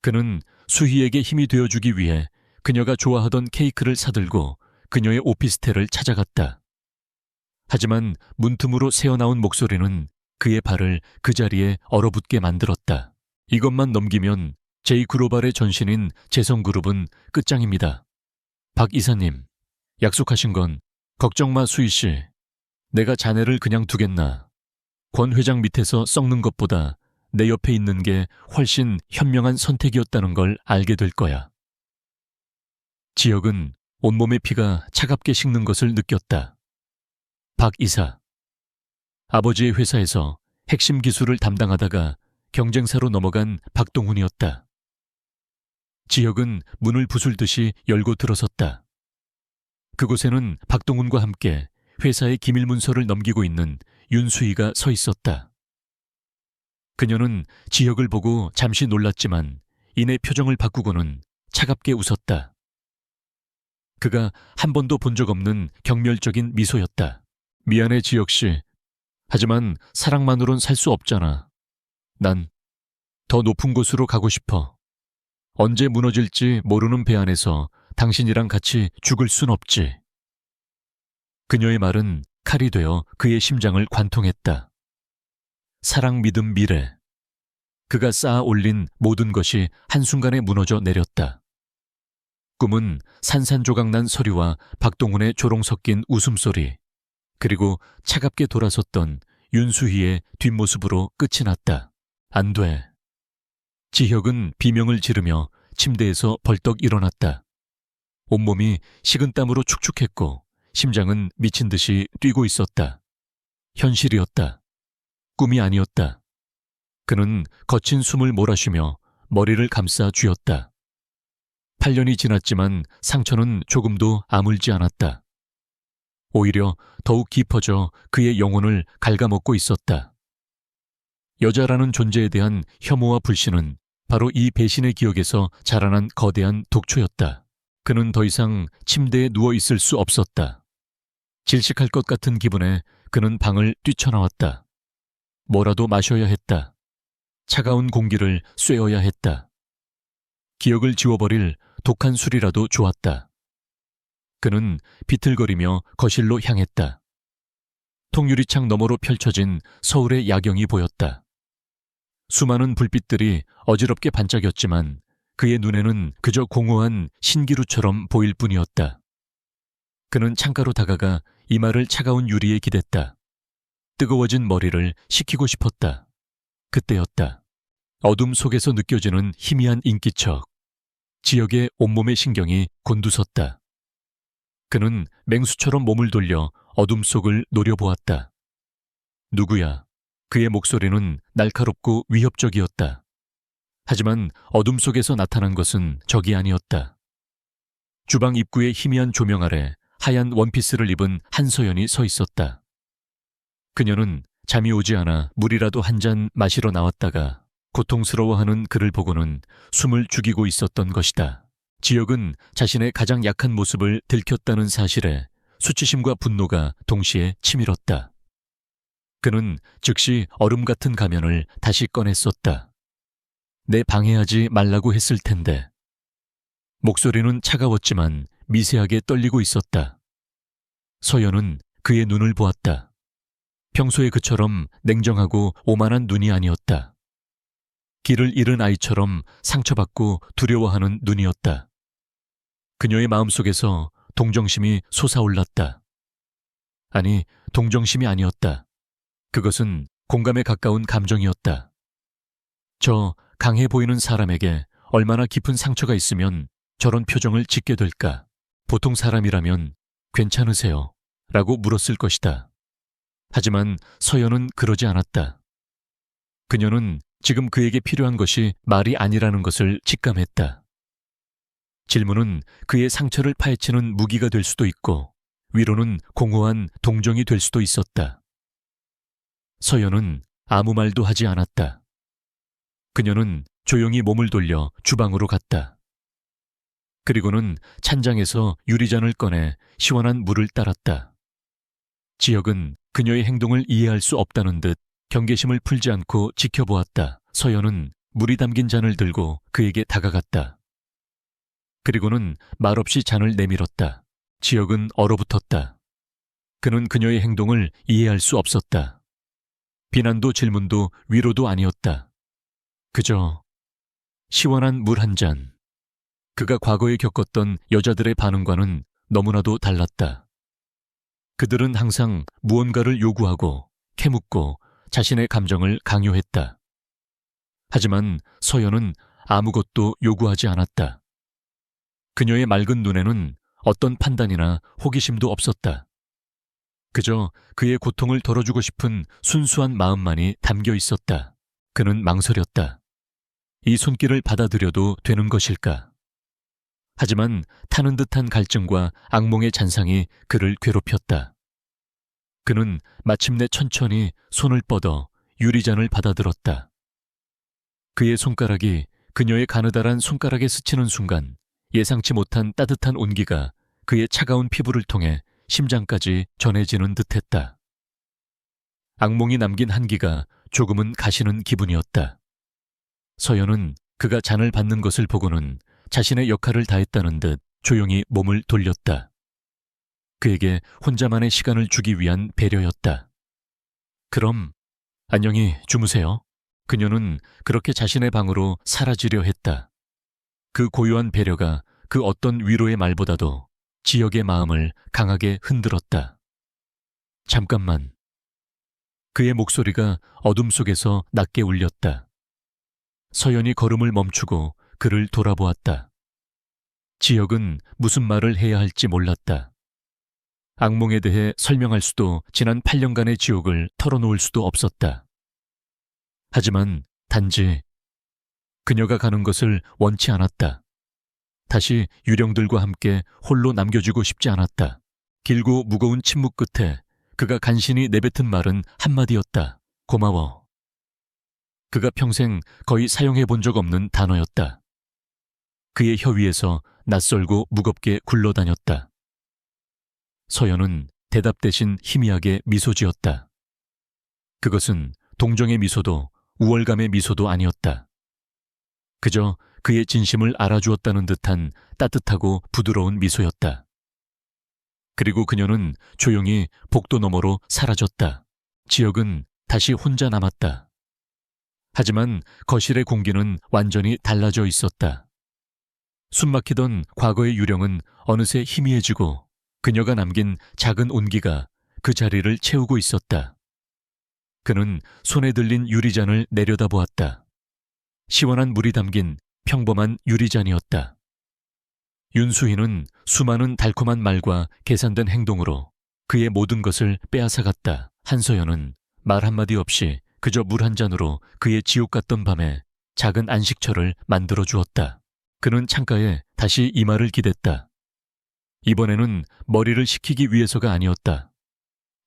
그는 수희에게 힘이 되어주기 위해 그녀가 좋아하던 케이크를 사들고 그녀의 오피스텔을 찾아갔다. 하지만 문틈으로 새어나온 목소리는 그의 발을 그 자리에 얼어붙게 만들었다. 이것만 넘기면 제이글로벌의 전신인 재성그룹은 끝장입니다. 박 이사님, 약속하신 건 걱정 마, 수희 씨. 내가 자네를 그냥 두겠나. 권 회장 밑에서 썩는 것보다 내 옆에 있는 게 훨씬 현명한 선택이었다는 걸 알게 될 거야. 지혁은 온몸의 피가 차갑게 식는 것을 느꼈다. 박 이사. 아버지의 회사에서 핵심 기술을 담당하다가 경쟁사로 넘어간 박동훈이었다. 지혁은 문을 부술듯이 열고 들어섰다. 그곳에는 박동훈과 함께 회사의 기밀 문서를 넘기고 있는 윤수희가 서 있었다. 그녀는 지혁을 보고 잠시 놀랐지만 이내 표정을 바꾸고는 차갑게 웃었다. 그가 한 번도 본 적 없는 경멸적인 미소였다. 미안해, 지혁 씨. 하지만 사랑만으론 살 수 없잖아. 난 더 높은 곳으로 가고 싶어. 언제 무너질지 모르는 배 안에서 당신이랑 같이 죽을 순 없지. 그녀의 말은 칼이 되어 그의 심장을 관통했다. 사랑, 믿음, 미래. 그가 쌓아 올린 모든 것이 한순간에 무너져 내렸다. 꿈은 산산조각난 서류와 박동훈의 조롱 섞인 웃음소리, 그리고 차갑게 돌아섰던 윤수희의 뒷모습으로 끝이 났다. 안 돼. 지혁은 비명을 지르며 침대에서 벌떡 일어났다. 온몸이 식은땀으로 축축했고 심장은 미친 듯이 뛰고 있었다. 현실이었다. 꿈이 아니었다. 그는 거친 숨을 몰아쉬며 머리를 감싸 쥐었다. 8년이 지났지만 상처는 조금도 아물지 않았다. 오히려 더욱 깊어져 그의 영혼을 갉아먹고 있었다. 여자라는 존재에 대한 혐오와 불신은 바로 이 배신의 기억에서 자라난 거대한 독초였다. 그는 더 이상 침대에 누워 있을 수 없었다. 질식할 것 같은 기분에 그는 방을 뛰쳐나왔다. 뭐라도 마셔야 했다. 차가운 공기를 쐬어야 했다. 기억을 지워버릴 독한 술이라도 좋았다. 그는 비틀거리며 거실로 향했다. 통유리창 너머로 펼쳐진 서울의 야경이 보였다. 수많은 불빛들이 어지럽게 반짝였지만 그의 눈에는 그저 공허한 신기루처럼 보일 뿐이었다. 그는 창가로 다가가 이마를 차가운 유리에 기댔다. 뜨거워진 머리를 식히고 싶었다. 그때였다. 어둠 속에서 느껴지는 희미한 인기척. 지역의 온몸의 신경이 곤두섰다. 그는 맹수처럼 몸을 돌려 어둠 속을 노려보았다. 누구야? 그의 목소리는 날카롭고 위협적이었다. 하지만 어둠 속에서 나타난 것은 적이 아니었다. 주방 입구의 희미한 조명 아래 하얀 원피스를 입은 한서연이 서 있었다. 그녀는 잠이 오지 않아 물이라도 한 잔 마시러 나왔다가 고통스러워하는 그를 보고는 숨을 죽이고 있었던 것이다. 지역은 자신의 가장 약한 모습을 들켰다는 사실에 수치심과 분노가 동시에 치밀었다. 그는 즉시 얼음 같은 가면을 다시 꺼냈었다. 내 방해하지 말라고 했을 텐데. 목소리는 차가웠지만 미세하게 떨리고 있었다. 서연은 그의 눈을 보았다. 평소의 그처럼 냉정하고 오만한 눈이 아니었다. 길을 잃은 아이처럼 상처받고 두려워하는 눈이었다. 그녀의 마음속에서 동정심이 솟아올랐다. 아니, 동정심이 아니었다. 그것은 공감에 가까운 감정이었다. 저 강해 보이는 사람에게 얼마나 깊은 상처가 있으면 저런 표정을 짓게 될까? 보통 사람이라면 괜찮으세요? 라고 물었을 것이다. 하지만 서연은 그러지 않았다. 그녀는 지금 그에게 필요한 것이 말이 아니라는 것을 직감했다. 질문은 그의 상처를 파헤치는 무기가 될 수도 있고 위로는 공허한 동정이 될 수도 있었다. 서연은 아무 말도 하지 않았다. 그녀는 조용히 몸을 돌려 주방으로 갔다. 그리고는 찬장에서 유리잔을 꺼내 시원한 물을 따랐다. 지역은 그녀의 행동을 이해할 수 없다는 듯 경계심을 풀지 않고 지켜보았다. 서연은 물이 담긴 잔을 들고 그에게 다가갔다. 그리고는 말없이 잔을 내밀었다. 지역은 얼어붙었다. 그는 그녀의 행동을 이해할 수 없었다. 비난도 질문도 위로도 아니었다. 그저 시원한 물 한 잔. 그가 과거에 겪었던 여자들의 반응과는 너무나도 달랐다. 그들은 항상 무언가를 요구하고 캐묻고 자신의 감정을 강요했다. 하지만 서연은 아무것도 요구하지 않았다. 그녀의 맑은 눈에는 어떤 판단이나 호기심도 없었다. 그저 그의 고통을 덜어주고 싶은 순수한 마음만이 담겨 있었다. 그는 망설였다. 이 손길을 받아들여도 되는 것일까? 하지만 타는 듯한 갈증과 악몽의 잔상이 그를 괴롭혔다. 그는 마침내 천천히 손을 뻗어 유리잔을 받아들었다. 그의 손가락이 그녀의 가느다란 손가락에 스치는 순간 예상치 못한 따뜻한 온기가 그의 차가운 피부를 통해 심장까지 전해지는 듯했다. 악몽이 남긴 한기가 조금은 가시는 기분이었다. 서연은 그가 잔을 받는 것을 보고는 자신의 역할을 다했다는 듯 조용히 몸을 돌렸다. 그에게 혼자만의 시간을 주기 위한 배려였다. 그럼 안녕히 주무세요. 그녀는 그렇게 자신의 방으로 사라지려 했다. 그 고요한 배려가 그 어떤 위로의 말보다도 지역의 마음을 강하게 흔들었다. 잠깐만. 그의 목소리가 어둠 속에서 낮게 울렸다. 서연이 걸음을 멈추고 그를 돌아보았다. 지역은 무슨 말을 해야 할지 몰랐다. 악몽에 대해 설명할 수도 지난 8년간의 지옥을 털어놓을 수도 없었다. 하지만 단지 그녀가 가는 것을 원치 않았다. 다시 유령들과 함께 홀로 남겨주고 싶지 않았다. 길고 무거운 침묵 끝에 그가 간신히 내뱉은 말은 한마디였다. 고마워. 그가 평생 거의 사용해 본 적 없는 단어였다. 그의 혀 위에서 낯설고 무겁게 굴러다녔다. 서연은 대답 대신 희미하게 미소 지었다. 그것은 동정의 미소도 우월감의 미소도 아니었다. 그저 그의 진심을 알아주었다는 듯한 따뜻하고 부드러운 미소였다. 그리고 그녀는 조용히 복도 너머로 사라졌다. 지혁은 다시 혼자 남았다. 하지만 거실의 공기는 완전히 달라져 있었다. 숨막히던 과거의 유령은 어느새 희미해지고 그녀가 남긴 작은 온기가 그 자리를 채우고 있었다. 그는 손에 들린 유리잔을 내려다보았다. 시원한 물이 담긴 평범한 유리잔이었다. 윤수희는 수많은 달콤한 말과 계산된 행동으로 그의 모든 것을 빼앗아갔다. 한서연은 말 한마디 없이 그저 물 한 잔으로 그의 지옥 같던 밤에 작은 안식처를 만들어 주었다. 그는 창가에 다시 이마를 기댔다. 이번에는 머리를 식히기 위해서가 아니었다.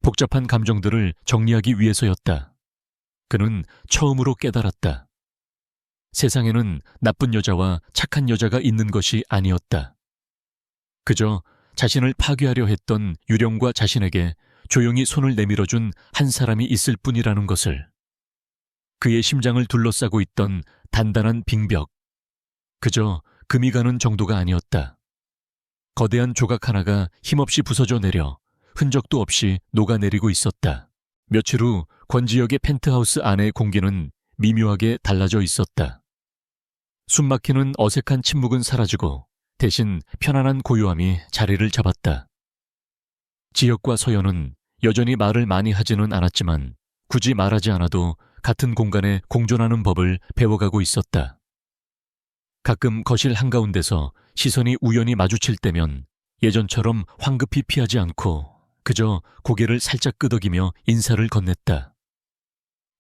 복잡한 감정들을 정리하기 위해서였다. 그는 처음으로 깨달았다. 세상에는 나쁜 여자와 착한 여자가 있는 것이 아니었다. 그저 자신을 파괴하려 했던 유령과 자신에게 조용히 손을 내밀어준 한 사람이 있을 뿐이라는 것을. 그의 심장을 둘러싸고 있던 단단한 빙벽. 그저 금이 가는 정도가 아니었다. 거대한 조각 하나가 힘없이 부서져 내려 흔적도 없이 녹아내리고 있었다. 며칠 후 권지역의 펜트하우스 안의 공기는 미묘하게 달라져 있었다. 숨막히는 어색한 침묵은 사라지고 대신 편안한 고요함이 자리를 잡았다. 지혁과 서연은 여전히 말을 많이 하지는 않았지만 굳이 말하지 않아도 같은 공간에 공존하는 법을 배워가고 있었다. 가끔 거실 한가운데서 시선이 우연히 마주칠 때면 예전처럼 황급히 피하지 않고 그저 고개를 살짝 끄덕이며 인사를 건넸다.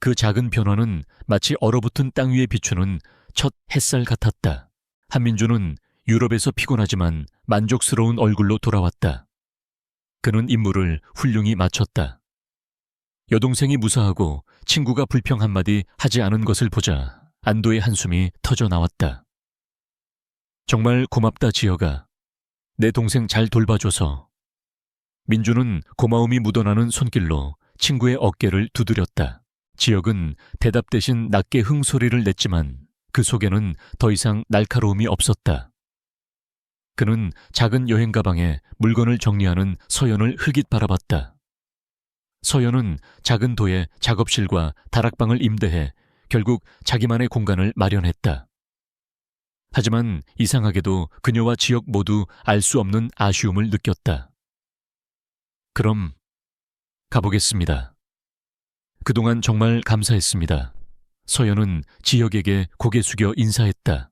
그 작은 변화는 마치 얼어붙은 땅 위에 비추는 첫 햇살 같았다. 한민주는 유럽에서 피곤하지만 만족스러운 얼굴로 돌아왔다. 그는 임무를 훌륭히 마쳤다. 여동생이 무사하고 친구가 불평 한마디 하지 않은 것을 보자 안도의 한숨이 터져 나왔다. 정말 고맙다 지혁아. 내 동생 잘 돌봐줘서. 민주는 고마움이 묻어나는 손길로 친구의 어깨를 두드렸다. 지혁은 대답 대신 낮게 흥소리를 냈지만 그 속에는 더 이상 날카로움이 없었다. 그는 작은 여행 가방에 물건을 정리하는 서연을 흘깃 바라봤다. 서연은 작은 도에 작업실과 다락방을 임대해 결국 자기만의 공간을 마련했다. 하지만 이상하게도 그녀와 지혁 모두 알 수 없는 아쉬움을 느꼈다. 그럼 가보겠습니다. 그동안 정말 감사했습니다. 서연은 지혁에게 고개 숙여 인사했다.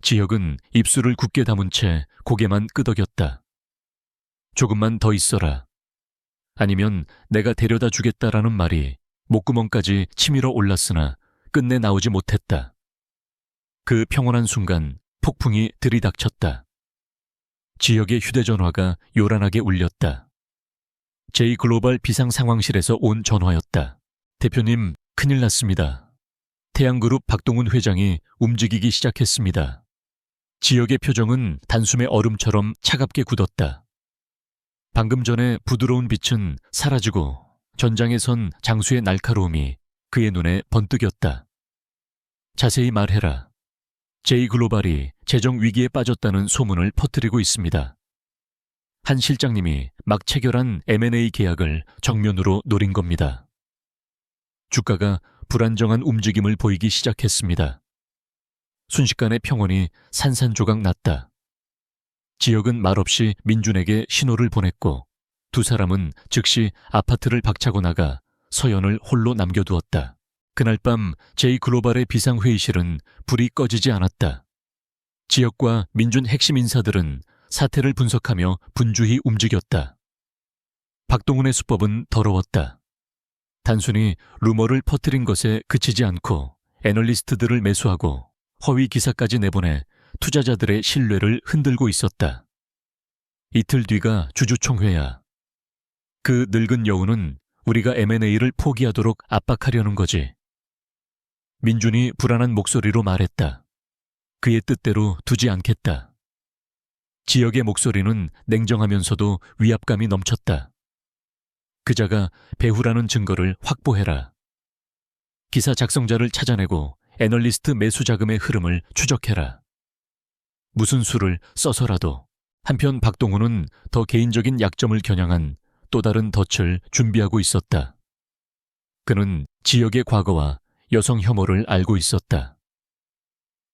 지혁은 입술을 굳게 다문 채 고개만 끄덕였다. 조금만 더 있어라. 아니면 내가 데려다 주겠다라는 말이 목구멍까지 치밀어 올랐으나 끝내 나오지 못했다. 그 평온한 순간 폭풍이 들이닥쳤다. 지역의 휴대전화가 요란하게 울렸다. J글로벌 비상상황실에서 온 전화였다. 대표님, 큰일 났습니다. 태양그룹 박동훈 회장이 움직이기 시작했습니다. 지역의 표정은 단숨의 얼음처럼 차갑게 굳었다. 방금 전에 부드러운 빛은 사라지고 전장에 선 장수의 날카로움이 그의 눈에 번뜩였다. 자세히 말해라. J글로벌이 재정 위기에 빠졌다는 소문을 퍼뜨리고 있습니다. 한 실장님이 막 체결한 M&A 계약을 정면으로 노린 겁니다. 주가가 불안정한 움직임을 보이기 시작했습니다. 순식간에 평온이 산산조각 났다. 지혁은 말없이 민준에게 신호를 보냈고 두 사람은 즉시 아파트를 박차고 나가 서연을 홀로 남겨두었다. 그날 밤 J글로벌의 비상회의실은 불이 꺼지지 않았다. 지혁과 민준 핵심 인사들은 사태를 분석하며 분주히 움직였다. 박동훈의 수법은 더러웠다. 단순히 루머를 퍼뜨린 것에 그치지 않고 애널리스트들을 매수하고 허위 기사까지 내보내 투자자들의 신뢰를 흔들고 있었다. 이틀 뒤가 주주총회야. 그 늙은 여우는 우리가 M&A를 포기하도록 압박하려는 거지. 민준이 불안한 목소리로 말했다. 그의 뜻대로 두지 않겠다. 지역의 목소리는 냉정하면서도 위압감이 넘쳤다. 그자가 배후라는 증거를 확보해라. 기사 작성자를 찾아내고 애널리스트 매수 자금의 흐름을 추적해라. 무슨 수를 써서라도. 한편 박동훈은 더 개인적인 약점을 겨냥한 또 다른 덫을 준비하고 있었다. 그는 지역의 과거와 여성 혐오를 알고 있었다.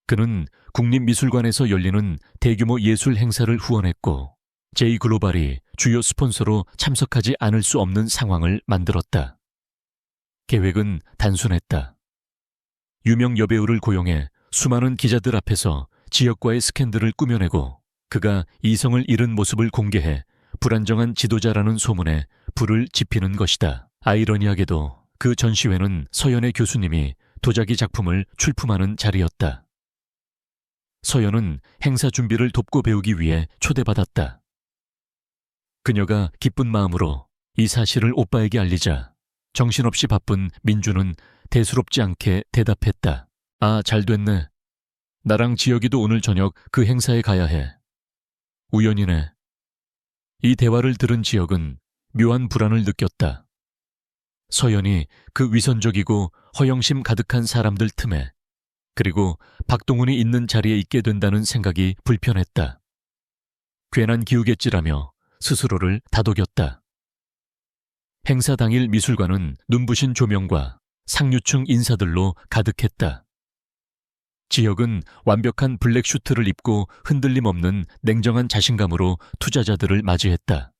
그는 국립미술관에서 열리는 대규모 예술 행사를 후원했고 J글로벌이 주요 스폰서로 참석하지 않을 수 없는 상황을 만들었다. 계획은 단순했다. 유명 여배우를 고용해 수많은 기자들 앞에서 지역과의 스캔들을 꾸며내고 그가 이성을 잃은 모습을 공개해 불안정한 지도자라는 소문에 불을 지피는 것이다. 아이러니하게도 그 전시회는 서연의 교수님이 도자기 작품을 출품하는 자리였다. 서연은 행사 준비를 돕고 배우기 위해 초대받았다. 그녀가 기쁜 마음으로 이 사실을 오빠에게 알리자 정신없이 바쁜 민주는 대수롭지 않게 대답했다. 아, 잘 됐네. 나랑 지혁이도 오늘 저녁 그 행사에 가야 해. 우연이네. 이 대화를 들은 지혁은 묘한 불안을 느꼈다. 서연이 그 위선적이고 허영심 가득한 사람들 틈에 그리고 박동훈이 있는 자리에 있게 된다는 생각이 불편했다. 괜한 기우겠지라며 스스로를 다독였다. 행사 당일 미술관은 눈부신 조명과 상류층 인사들로 가득했다. 지혁은 완벽한 블랙 슈트를 입고 흔들림 없는 냉정한 자신감으로 투자자들을 맞이했다.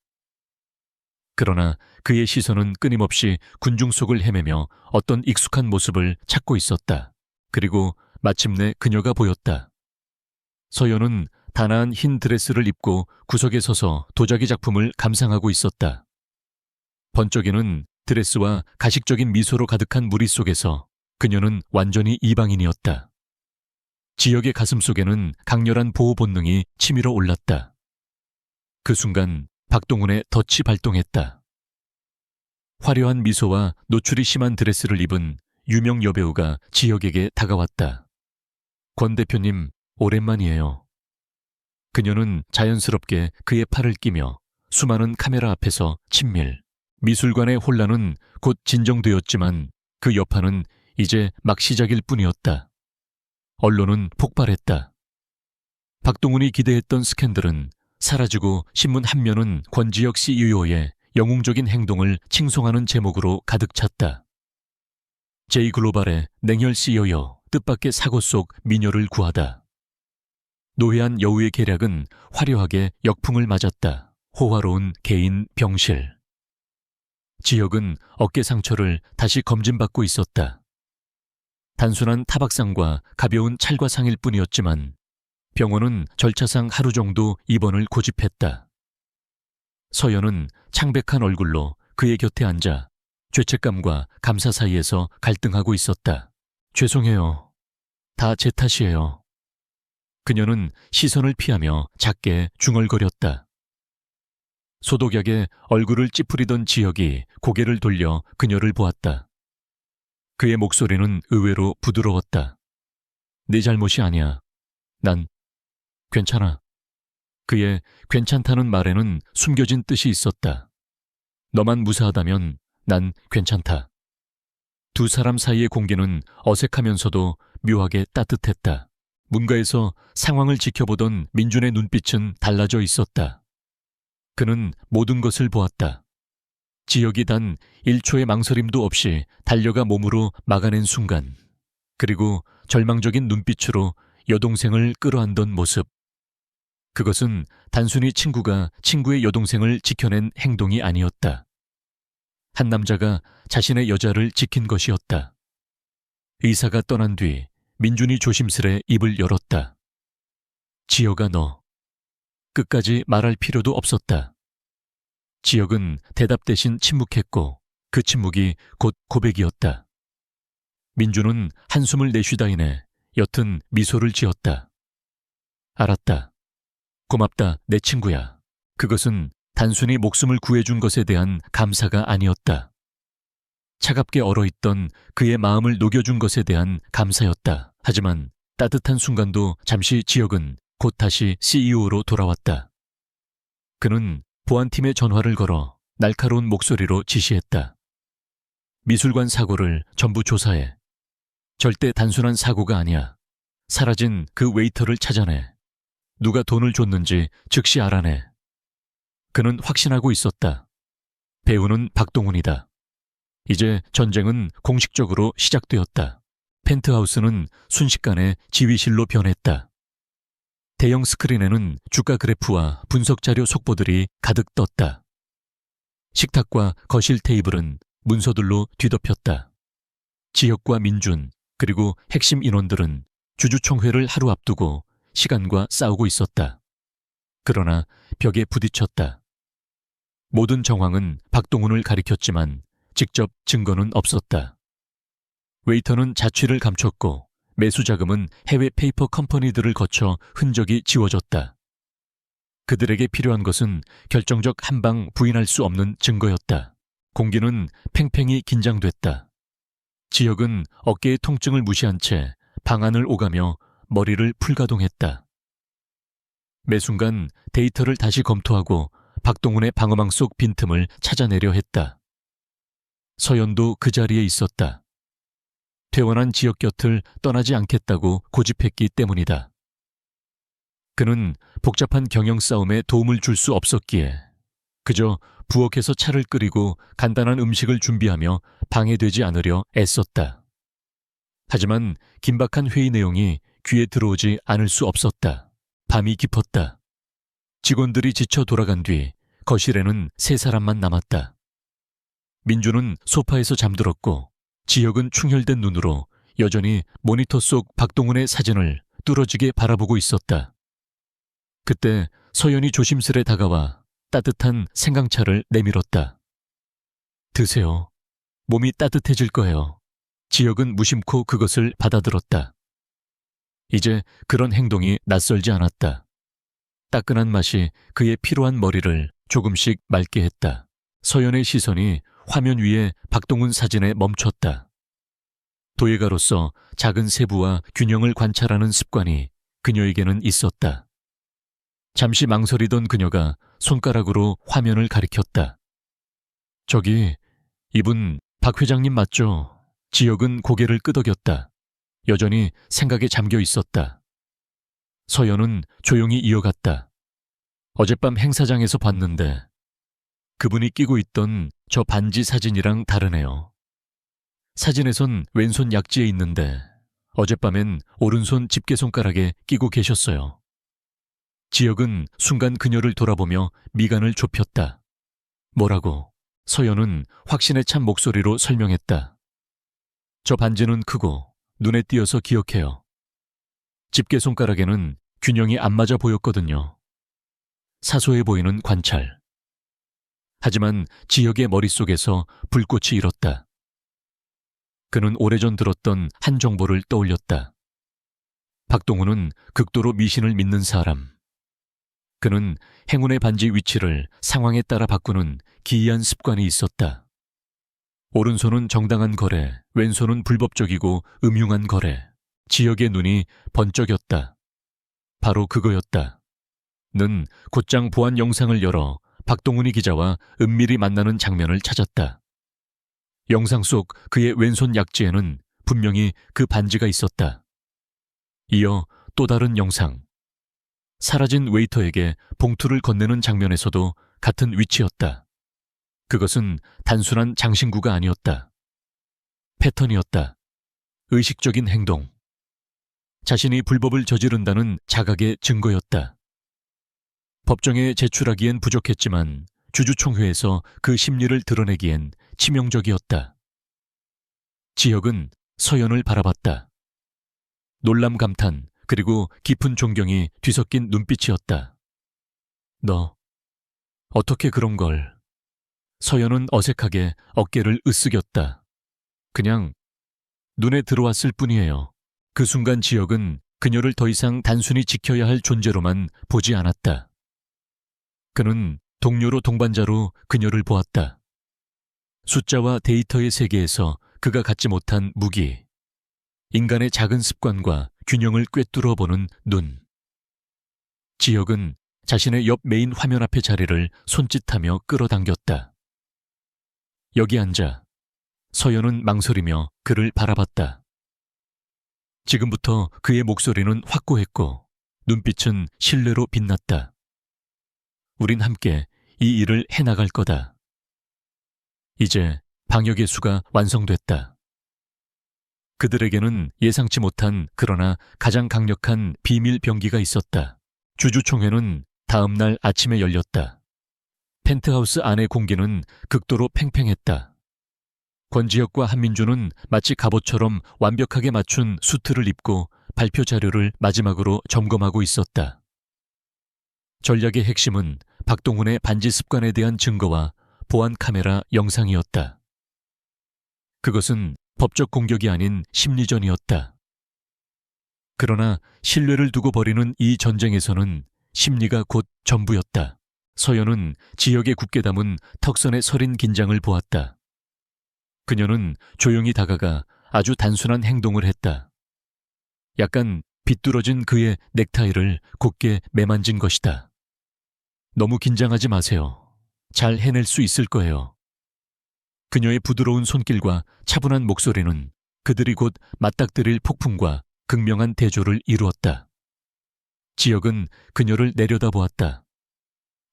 그러나 그의 시선은 끊임없이 군중 속을 헤매며 어떤 익숙한 모습을 찾고 있었다. 그리고 마침내 그녀가 보였다. 서연은 단아한 흰 드레스를 입고 구석에 서서 도자기 작품을 감상하고 있었다. 번쩍이는 드레스와 가식적인 미소로 가득한 무리 속에서 그녀는 완전히 이방인이었다. 지역의 가슴 속에는 강렬한 보호 본능이 치밀어 올랐다. 그 순간 박동훈의 덫이 발동했다. 화려한 미소와 노출이 심한 드레스를 입은 유명 여배우가 지역에게 다가왔다. 권 대표님, 오랜만이에요. 그녀는 자연스럽게 그의 팔을 끼며 수많은 카메라 앞에서 친밀. 미술관의 혼란은 곧 진정되었지만 그 여파는 이제 막 시작일 뿐이었다. 언론은 폭발했다. 박동훈이 기대했던 스캔들은 사라지고 신문 한 면은 권지혁 CEO의 영웅적인 행동을 칭송하는 제목으로 가득 찼다. J글로벌의 냉혈 CEO여 뜻밖의 사고 속 미녀를 구하다. 노회한 여우의 계략은 화려하게 역풍을 맞았다. 호화로운 개인 병실. 지혁은 어깨 상처를 다시 검진받고 있었다. 단순한 타박상과 가벼운 찰과상일 뿐이었지만 병원은 절차상 하루 정도 입원을 고집했다. 서연은 창백한 얼굴로 그의 곁에 앉아 죄책감과 감사 사이에서 갈등하고 있었다. 죄송해요. 다 제 탓이에요. 그녀는 시선을 피하며 작게 중얼거렸다. 소독약에 얼굴을 찌푸리던 지혁이 고개를 돌려 그녀를 보았다. 그의 목소리는 의외로 부드러웠다. 네 잘못이 아니야. 난 괜찮아. 그의 괜찮다는 말에는 숨겨진 뜻이 있었다. 너만 무사하다면 난 괜찮다. 두 사람 사이의 공기는 어색하면서도 묘하게 따뜻했다. 문가에서 상황을 지켜보던 민준의 눈빛은 달라져 있었다. 그는 모든 것을 보았다. 지혁이 단 1초의 망설임도 없이 달려가 몸으로 막아낸 순간, 그리고 절망적인 눈빛으로 여동생을 끌어안던 모습. 그것은 단순히 친구가 친구의 여동생을 지켜낸 행동이 아니었다. 한 남자가 자신의 여자를 지킨 것이었다. 의사가 떠난 뒤 민준이 조심스레 입을 열었다. 지혁아, 너. 끝까지 말할 필요도 없었다. 지혁은 대답 대신 침묵했고 그 침묵이 곧 고백이었다. 민준은 한숨을 내쉬다이내 옅은 미소를 지었다. 알았다. 고맙다, 내 친구야. 그것은 단순히 목숨을 구해준 것에 대한 감사가 아니었다. 차갑게 얼어있던 그의 마음을 녹여준 것에 대한 감사였다. 하지만 따뜻한 순간도 잠시 지혁은 곧 다시 CEO로 돌아왔다. 그는 보안팀에 전화를 걸어 날카로운 목소리로 지시했다. 미술관 사고를 전부 조사해. 절대 단순한 사고가 아니야. 사라진 그 웨이터를 찾아내. 누가 돈을 줬는지 즉시 알아내. 그는 확신하고 있었다. 배우는 박동훈이다. 이제 전쟁은 공식적으로 시작되었다. 펜트하우스는 순식간에 지휘실로 변했다. 대형 스크린에는 주가 그래프와 분석 자료 속보들이 가득 떴다. 식탁과 거실 테이블은 문서들로 뒤덮였다. 지혁과 민준, 그리고 핵심 인원들은 주주총회를 하루 앞두고 시간과 싸우고 있었다. 그러나 벽에 부딪혔다. 모든 정황은 박동훈을 가리켰지만 직접 증거는 없었다. 웨이터는 자취를 감췄고 매수 자금은 해외 페이퍼 컴퍼니들을 거쳐 흔적이 지워졌다. 그들에게 필요한 것은 결정적 한 방 부인할 수 없는 증거였다. 공기는 팽팽히 긴장됐다. 지혁은 어깨의 통증을 무시한 채 방안을 오가며 머리를 풀가동했다. 매 순간 데이터를 다시 검토하고 박동훈의 방어망 속 빈틈을 찾아내려 했다. 서연도 그 자리에 있었다. 퇴원한 지역 곁을 떠나지 않겠다고 고집했기 때문이다. 그는 복잡한 경영 싸움에 도움을 줄 수 없었기에 그저 부엌에서 차를 끓이고 간단한 음식을 준비하며 방해되지 않으려 애썼다. 하지만 긴박한 회의 내용이 귀에 들어오지 않을 수 없었다. 밤이 깊었다. 직원들이 지쳐 돌아간 뒤 거실에는 세 사람만 남았다. 민주는 소파에서 잠들었고 지혁은 충혈된 눈으로 여전히 모니터 속 박동훈의 사진을 뚫어지게 바라보고 있었다. 그때 서연이 조심스레 다가와 따뜻한 생강차를 내밀었다. 드세요. 몸이 따뜻해질 거예요. 지혁은 무심코 그것을 받아들었다. 이제 그런 행동이 낯설지 않았다. 따끈한 맛이 그의 피로한 머리를 조금씩 맑게 했다. 서연의 시선이 화면 위에 박동훈 사진에 멈췄다. 도예가로서 작은 세부와 균형을 관찰하는 습관이 그녀에게는 있었다. 잠시 망설이던 그녀가 손가락으로 화면을 가리켰다. 저기, 이분 박 회장님 맞죠? 지혁은 고개를 끄덕였다. 여전히 생각에 잠겨 있었다. 서연은 조용히 이어갔다. 어젯밤 행사장에서 봤는데 그분이 끼고 있던 저 반지 사진이랑 다르네요. 사진에선 왼손 약지에 있는데 어젯밤엔 오른손 집게손가락에 끼고 계셨어요. 지혁은 순간 그녀를 돌아보며 미간을 좁혔다. 뭐라고? 서연은 확신에 찬 목소리로 설명했다. 저 반지는 크고 눈에 띄어서 기억해요. 집게손가락에는 균형이 안 맞아 보였거든요. 사소해 보이는 관찰. 하지만 지혁의 머릿속에서 불꽃이 일었다. 그는 오래전 들었던 한 정보를 떠올렸다. 박동훈은 극도로 미신을 믿는 사람. 그는 행운의 반지 위치를 상황에 따라 바꾸는 기이한 습관이 있었다. 오른손은 정당한 거래, 왼손은 불법적이고 음흉한 거래. 지혁의 눈이 번쩍였다. 바로 그거였다. 는 곧장 보안 영상을 열어 박동훈이 기자와 은밀히 만나는 장면을 찾았다. 영상 속 그의 왼손 약지에는 분명히 그 반지가 있었다. 이어 또 다른 영상. 사라진 웨이터에게 봉투를 건네는 장면에서도 같은 위치였다. 그것은 단순한 장신구가 아니었다. 패턴이었다. 의식적인 행동. 자신이 불법을 저지른다는 자각의 증거였다. 법정에 제출하기엔 부족했지만 주주총회에서 그 심리를 드러내기엔 치명적이었다. 지혁은 서연을 바라봤다. 놀람 감탄 그리고 깊은 존경이 뒤섞인 눈빛이었다. 너 어떻게 그런 걸? 서연은 어색하게 어깨를 으쓱였다. 그냥 눈에 들어왔을 뿐이에요. 그 순간 지혁은 그녀를 더 이상 단순히 지켜야 할 존재로만 보지 않았다. 그는 동료로 동반자로 그녀를 보았다. 숫자와 데이터의 세계에서 그가 갖지 못한 무기, 인간의 작은 습관과 균형을 꿰뚫어 보는 눈. 지혁은 자신의 옆 메인 화면 앞의 자리를 손짓하며 끌어당겼다. 여기 앉아. 서연은 망설이며 그를 바라봤다. 지금부터 그의 목소리는 확고했고 눈빛은 신뢰로 빛났다. 우린 함께 이 일을 해나갈 거다. 이제 방역의 수가 완성됐다. 그들에게는 예상치 못한 그러나 가장 강력한 비밀 병기가 있었다. 주주총회는 다음 날 아침에 열렸다. 펜트하우스 안의 공기는 극도로 팽팽했다. 권지혁과 한민주는 마치 갑옷처럼 완벽하게 맞춘 수트를 입고 발표 자료를 마지막으로 점검하고 있었다. 전략의 핵심은 박동훈의 반지 습관에 대한 증거와 보안 카메라 영상이었다. 그것은 법적 공격이 아닌 심리전이었다. 그러나 신뢰를 두고 벌이는 이 전쟁에서는 심리가 곧 전부였다. 서연은 지역에 굳게 담은 턱선의 서린 긴장을 보았다. 그녀는 조용히 다가가 아주 단순한 행동을 했다. 약간 비뚤어진 그의 넥타이를 곧게 매만진 것이다. 너무 긴장하지 마세요. 잘 해낼 수 있을 거예요. 그녀의 부드러운 손길과 차분한 목소리는 그들이 곧 맞닥뜨릴 폭풍과 극명한 대조를 이루었다. 지혁은 그녀를 내려다보았다.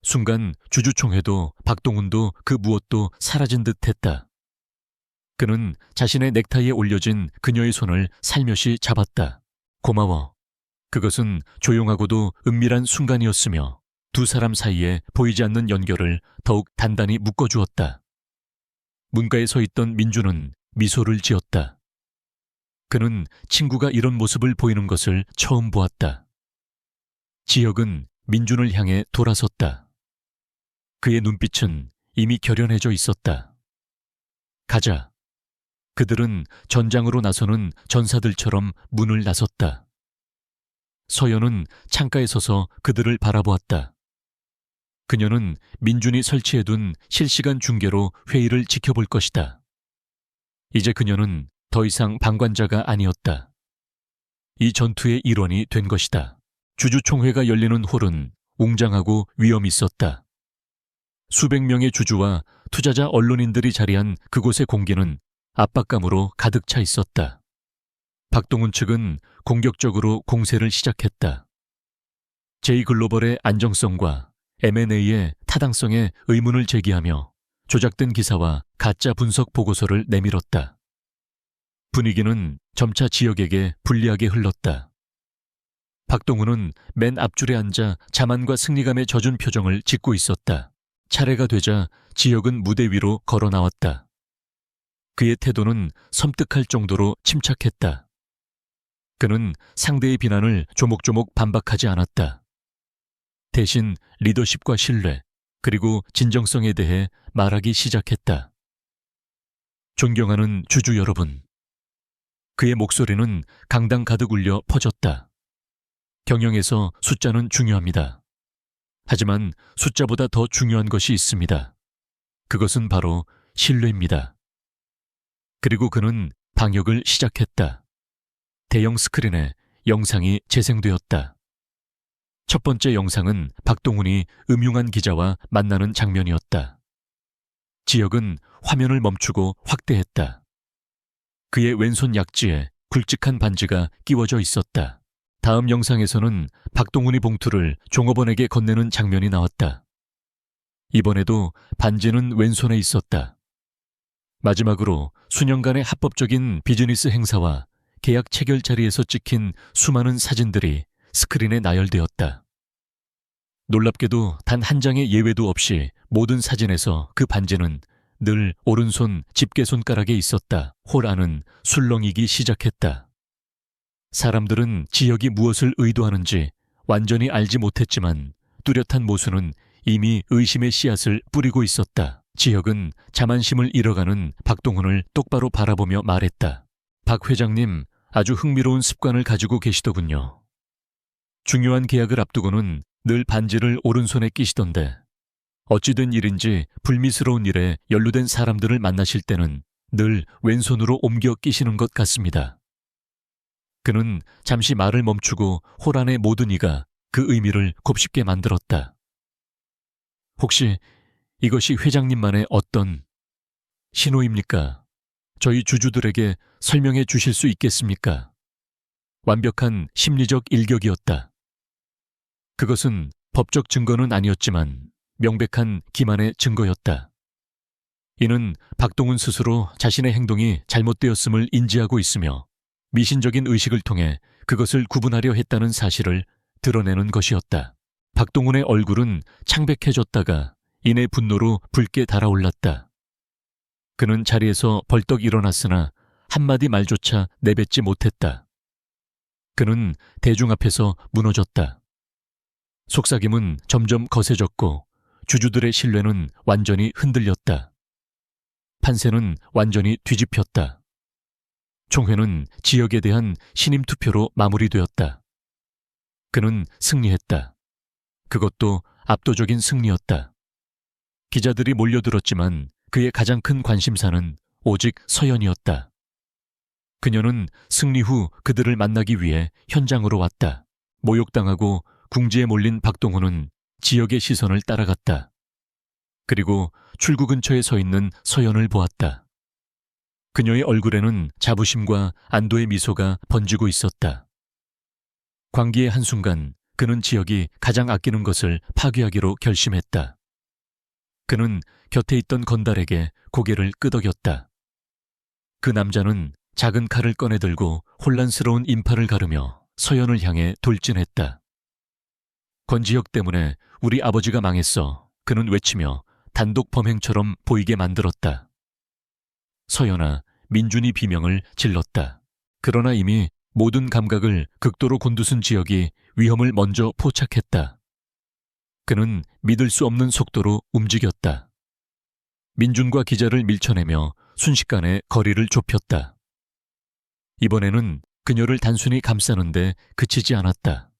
순간 주주총회도 박동훈도 그 무엇도 사라진 듯 했다. 그는 자신의 넥타이에 올려진 그녀의 손을 살며시 잡았다. 고마워. 그것은 조용하고도 은밀한 순간이었으며 두 사람 사이에 보이지 않는 연결을 더욱 단단히 묶어주었다. 문가에 서 있던 민주는 미소를 지었다. 그는 친구가 이런 모습을 보이는 것을 처음 보았다. 지혁은 민준을 향해 돌아섰다. 그의 눈빛은 이미 결연해져 있었다. 가자. 그들은 전장으로 나서는 전사들처럼 문을 나섰다. 서연은 창가에 서서 그들을 바라보았다. 그녀는 민준이 설치해둔 실시간 중계로 회의를 지켜볼 것이다. 이제 그녀는 더 이상 방관자가 아니었다. 이 전투의 일원이 된 것이다. 주주총회가 열리는 홀은 웅장하고 위엄이 있었다. 수백 명의 주주와 투자자 언론인들이 자리한 그곳의 공기는 압박감으로 가득 차 있었다. 박동훈 측은 공격적으로 공세를 시작했다. J글로벌의 안정성과 M&A의 타당성에 의문을 제기하며 조작된 기사와 가짜 분석 보고서를 내밀었다. 분위기는 점차 지역에게 불리하게 흘렀다. 박동훈은 맨 앞줄에 앉아 자만과 승리감에 젖은 표정을 짓고 있었다. 차례가 되자 지역은 무대 위로 걸어 나왔다. 그의 태도는 섬뜩할 정도로 침착했다. 그는 상대의 비난을 조목조목 반박하지 않았다. 대신 리더십과 신뢰, 그리고 진정성에 대해 말하기 시작했다. 존경하는 주주 여러분. 그의 목소리는 강당 가득 울려 퍼졌다. 경영에서 숫자는 중요합니다. 하지만 숫자보다 더 중요한 것이 있습니다. 그것은 바로 신뢰입니다. 그리고 그는 방역을 시작했다. 대형 스크린에 영상이 재생되었다. 첫 번째 영상은 박동훈이 음흉한 기자와 만나는 장면이었다. 지혁은 화면을 멈추고 확대했다. 그의 왼손 약지에 굵직한 반지가 끼워져 있었다. 다음 영상에서는 박동훈이 봉투를 종업원에게 건네는 장면이 나왔다. 이번에도 반지는 왼손에 있었다. 마지막으로 수년간의 합법적인 비즈니스 행사와 계약 체결 자리에서 찍힌 수많은 사진들이 스크린에 나열되었다. 놀랍게도 단 한 장의 예외도 없이 모든 사진에서 그 반지는 늘 오른손 집게손가락에 있었다. 홀 안은 술렁이기 시작했다. 사람들은 지역이 무엇을 의도하는지 완전히 알지 못했지만 뚜렷한 모순은 이미 의심의 씨앗을 뿌리고 있었다. 지역은 자만심을 잃어가는 박동훈을 똑바로 바라보며 말했다. 박 회장님, 아주 흥미로운 습관을 가지고 계시더군요. 중요한 계약을 앞두고는 늘 반지를 오른손에 끼시던데 어찌된 일인지 불미스러운 일에 연루된 사람들을 만나실 때는 늘 왼손으로 옮겨 끼시는 것 같습니다. 그는 잠시 말을 멈추고 호란의 모든 이가 그 의미를 곱씹게 만들었다. 혹시 이것이 회장님만의 어떤 신호입니까? 저희 주주들에게 설명해 주실 수 있겠습니까? 완벽한 심리적 일격이었다. 그것은 법적 증거는 아니었지만 명백한 기만의 증거였다. 이는 박동훈 스스로 자신의 행동이 잘못되었음을 인지하고 있으며 미신적인 의식을 통해 그것을 구분하려 했다는 사실을 드러내는 것이었다. 박동훈의 얼굴은 창백해졌다가 이내 분노로 붉게 달아올랐다. 그는 자리에서 벌떡 일어났으나 한마디 말조차 내뱉지 못했다. 그는 대중 앞에서 무너졌다. 속삭임은 점점 거세졌고 주주들의 신뢰는 완전히 흔들렸다. 판세는 완전히 뒤집혔다. 총회는 지역에 대한 신임 투표로 마무리되었다. 그는 승리했다. 그것도 압도적인 승리였다. 기자들이 몰려들었지만 그의 가장 큰 관심사는 오직 서연이었다. 그녀는 승리 후 그들을 만나기 위해 현장으로 왔다. 모욕당하고 궁지에 몰린 박동훈은 지역의 시선을 따라갔다. 그리고 출구 근처에 서 있는 서연을 보았다. 그녀의 얼굴에는 자부심과 안도의 미소가 번지고 있었다. 광기의 한순간 그는 지역이 가장 아끼는 것을 파괴하기로 결심했다. 그는 곁에 있던 건달에게 고개를 끄덕였다. 그 남자는 작은 칼을 꺼내들고 혼란스러운 인파를 가르며 서연을 향해 돌진했다. 권지혁 때문에 우리 아버지가 망했어. 그는 외치며 단독 범행처럼 보이게 만들었다. 서연아, 민준이 비명을 질렀다. 그러나 이미 모든 감각을 극도로 곤두선 지역이 위험을 먼저 포착했다. 그는 믿을 수 없는 속도로 움직였다. 민준과 기자를 밀쳐내며 순식간에 거리를 좁혔다. 이번에는 그녀를 단순히 감싸는데 그치지 않았다.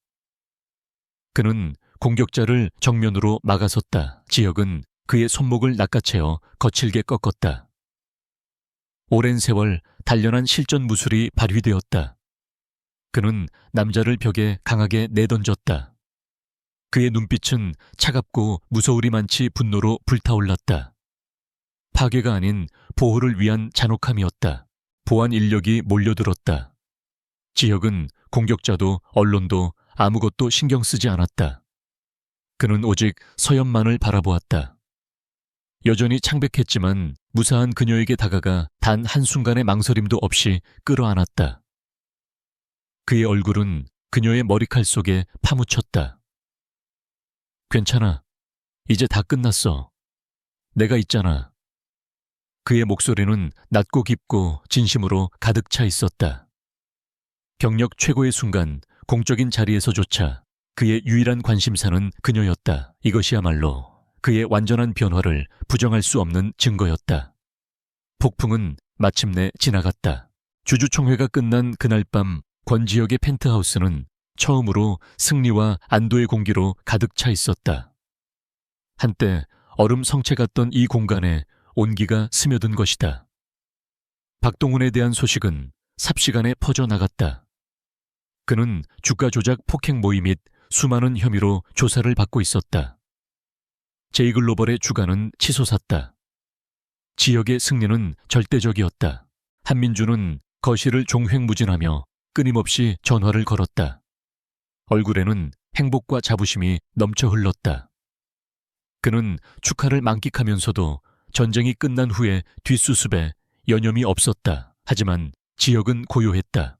그는 공격자를 정면으로 막아섰다. 지역은 그의 손목을 낚아채어 거칠게 꺾었다. 오랜 세월 단련한 실전 무술이 발휘되었다. 그는 남자를 벽에 강하게 내던졌다. 그의 눈빛은 차갑고 무서우리만치 분노로 불타올랐다. 파괴가 아닌 보호를 위한 잔혹함이었다. 보안 인력이 몰려들었다. 지역은 공격자도 언론도 아무것도 신경 쓰지 않았다. 그는 오직 서연만을 바라보았다. 여전히 창백했지만 무사한 그녀에게 다가가 단 한순간의 망설임도 없이 끌어안았다. 그의 얼굴은 그녀의 머리칼 속에 파묻혔다. 괜찮아. 이제 다 끝났어. 내가 있잖아. 그의 목소리는 낮고 깊고 진심으로 가득 차 있었다. 경력 최고의 순간 공적인 자리에서조차 그의 유일한 관심사는 그녀였다. 이것이야말로 그의 완전한 변화를 부정할 수 없는 증거였다. 폭풍은 마침내 지나갔다. 주주총회가 끝난 그날 밤 권지혁의 펜트하우스는 처음으로 승리와 안도의 공기로 가득 차 있었다. 한때 얼음 성체 같던 이 공간에 온기가 스며든 것이다. 박동훈에 대한 소식은 삽시간에 퍼져나갔다. 그는 주가 조작 폭행 모의 및 수많은 혐의로 조사를 받고 있었다. 제이글로벌의 주가는 치솟았다. 지역의 승리는 절대적이었다. 한민주는 거실을 종횡무진하며 끊임없이 전화를 걸었다. 얼굴에는 행복과 자부심이 넘쳐 흘렀다. 그는 축하를 만끽하면서도 전쟁이 끝난 후에 뒷수습에 여념이 없었다. 하지만 지역은 고요했다.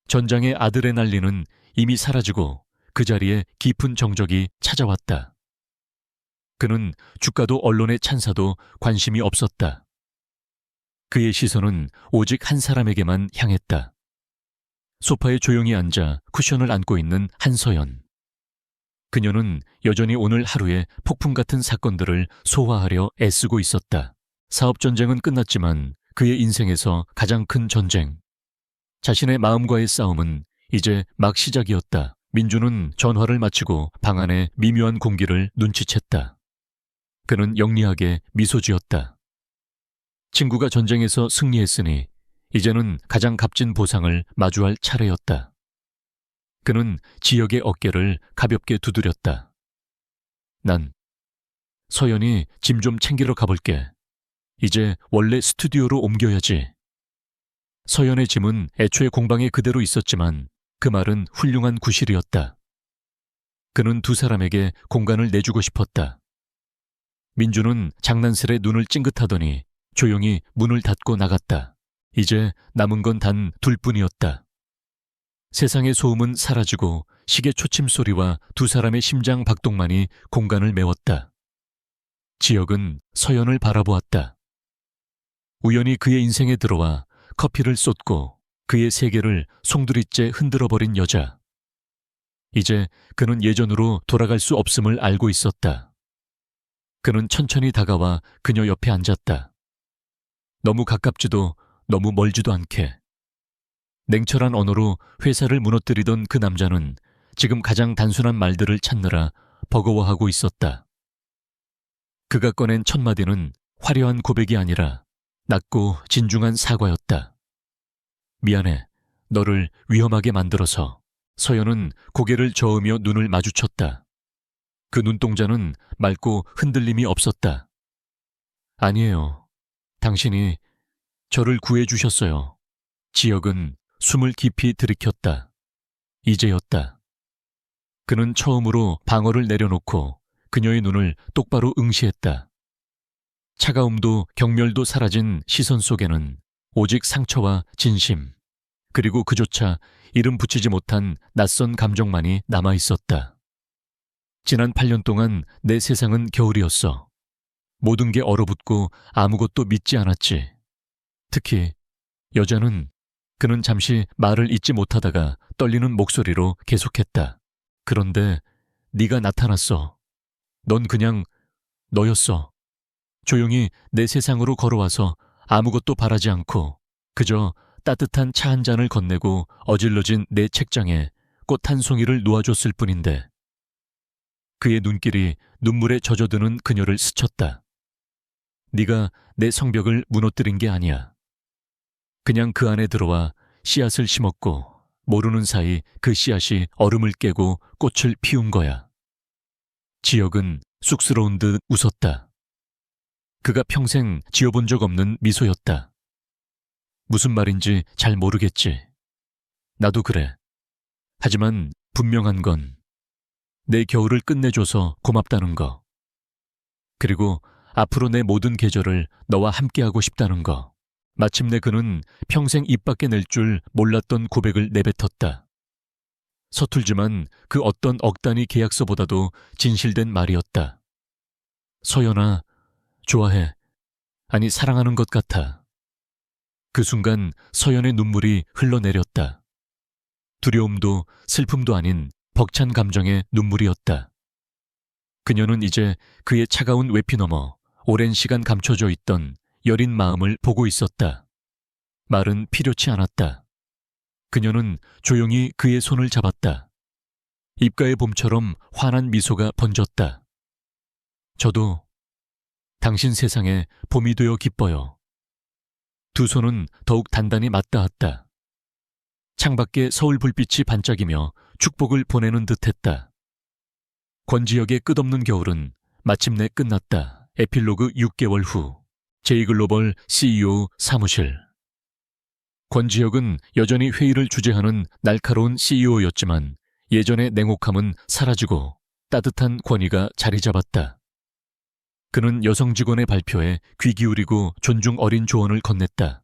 전장의 아드레날린은 이미 사라지고 그 자리에 깊은 정적이 찾아왔다. 그는 주가도 언론의 찬사도 관심이 없었다. 그의 시선은 오직 한 사람에게만 향했다. 소파에 조용히 앉아 쿠션을 안고 있는 한서연. 그녀는 여전히 오늘 하루의 폭풍 같은 사건들을 소화하려 애쓰고 있었다. 사업 전쟁은 끝났지만 그의 인생에서 가장 큰 전쟁, 자신의 마음과의 싸움은 이제 막 시작이었다. 민주는 전화를 마치고 방 안의 미묘한 공기를 눈치챘다. 그는 영리하게 미소 지었다. 친구가 전쟁에서 승리했으니 이제는 가장 값진 보상을 마주할 차례였다. 그는 지역의 어깨를 가볍게 두드렸다. 난 서연이 짐 좀 챙기러 가볼게. 이제 원래 스튜디오로 옮겨야지. 서연의 짐은 애초에 공방에 그대로 있었지만 그 말은 훌륭한 구실이었다. 그는 두 사람에게 공간을 내주고 싶었다. 민주는 장난스레 눈을 찡긋하더니 조용히 문을 닫고 나갔다. 이제 남은 건 단 둘뿐이었다. 세상의 소음은 사라지고 시계 초침 소리와 두 사람의 심장 박동만이 공간을 메웠다. 지역은 서연을 바라보았다. 우연히 그의 인생에 들어와 커피를 쏟고 그의 세계를 송두리째 흔들어버린 여자. 이제 그는 예전으로 돌아갈 수 없음을 알고 있었다. 그는 천천히 다가와 그녀 옆에 앉았다. 너무 가깝지도 너무 멀지도 않게. 냉철한 언어로 회사를 무너뜨리던 그 남자는 지금 가장 단순한 말들을 찾느라 버거워하고 있었다. 그가 꺼낸 첫 마디는 화려한 고백이 아니라 낮고 진중한 사과였다. 미안해. 너를 위험하게 만들어서. 서연은 고개를 저으며 눈을 마주쳤다. 그 눈동자는 맑고 흔들림이 없었다. 아니에요. 당신이 저를 구해주셨어요. 지역은 숨을 깊이 들이켰다. 이제였다. 그는 처음으로 방어를 내려놓고 그녀의 눈을 똑바로 응시했다. 차가움도 경멸도 사라진 시선 속에는 오직 상처와 진심, 그리고 그조차 이름 붙이지 못한 낯선 감정만이 남아있었다. 지난 8년 동안 내 세상은 겨울이었어. 모든 게 얼어붙고 아무것도 믿지 않았지. 특히 여자는. 그는 잠시 말을 잇지 못하다가 떨리는 목소리로 계속했다. 그런데 네가 나타났어. 넌 그냥 너였어. 조용히 내 세상으로 걸어와서 아무것도 바라지 않고 그저 따뜻한 차 한 잔을 건네고 어질러진 내 책장에 꽃 한 송이를 놓아줬을 뿐인데. 그의 눈길이 눈물에 젖어드는 그녀를 스쳤다. 네가 내 성벽을 무너뜨린 게 아니야. 그냥 그 안에 들어와 씨앗을 심었고 모르는 사이 그 씨앗이 얼음을 깨고 꽃을 피운 거야. 지역은 쑥스러운 듯 웃었다. 그가 평생 지어본 적 없는 미소였다. 무슨 말인지 잘 모르겠지. 나도 그래. 하지만 분명한 건 내 겨울을 끝내줘서 고맙다는 거. 그리고 앞으로 내 모든 계절을 너와 함께하고 싶다는 거. 마침내 그는 평생 입 밖에 낼 줄 몰랐던 고백을 내뱉었다. 서툴지만 그 어떤 억단위 계약서보다도 진실된 말이었다. 서연아, 좋아해. 아니, 사랑하는 것 같아. 그 순간 서연의 눈물이 흘러내렸다. 두려움도 슬픔도 아닌 벅찬 감정의 눈물이었다. 그녀는 이제 그의 차가운 외피 너머 오랜 시간 감춰져 있던 여린 마음을 보고 있었다. 말은 필요치 않았다. 그녀는 조용히 그의 손을 잡았다. 입가의 봄처럼 환한 미소가 번졌다. 저도 당신 세상에 봄이 되어 기뻐요. 두 손은 더욱 단단히 맞닿았다. 창밖에 서울 불빛이 반짝이며 축복을 보내는 듯했다. 권지혁의 끝없는 겨울은 마침내 끝났다. 에필로그 6개월 후 제이글로벌 CEO 사무실. 권지혁은 여전히 회의를 주재하는 날카로운 CEO였지만 예전의 냉혹함은 사라지고 따뜻한 권위가 자리 잡았다. 그는 여성 직원의 발표에 귀 기울이고 존중 어린 조언을 건넸다.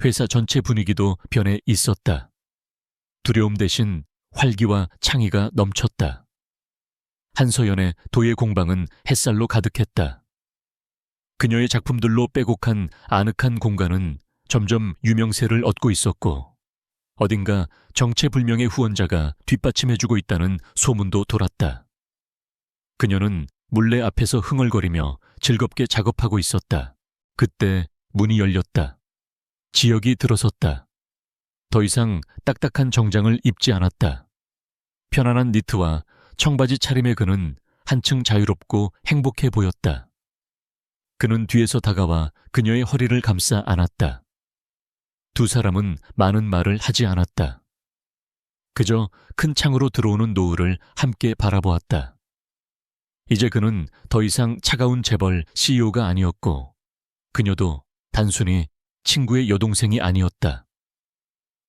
회사 전체 분위기도 변해 있었다. 두려움 대신 활기와 창의가 넘쳤다. 한서연의 도예 공방은 햇살로 가득했다. 그녀의 작품들로 빼곡한 아늑한 공간은 점점 유명세를 얻고 있었고 어딘가 정체불명의 후원자가 뒷받침해주고 있다는 소문도 돌았다. 그녀는 물레 앞에서 흥얼거리며 즐겁게 작업하고 있었다. 그때 문이 열렸다. 지역이 들어섰다. 더 이상 딱딱한 정장을 입지 않았다. 편안한 니트와 청바지 차림의 그는 한층 자유롭고 행복해 보였다. 그는 뒤에서 다가와 그녀의 허리를 감싸 안았다. 두 사람은 많은 말을 하지 않았다. 그저 큰 창으로 들어오는 노을을 함께 바라보았다. 이제 그는 더 이상 차가운 재벌 CEO가 아니었고 그녀도 단순히 친구의 여동생이 아니었다.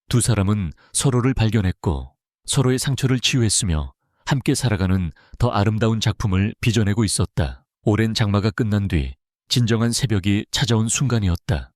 두 사람은 서로를 발견했고 서로의 상처를 치유했으며 함께 살아가는 더 아름다운 작품을 빚어내고 있었다. 오랜 장마가 끝난 뒤 진정한 새벽이 찾아온 순간이었다.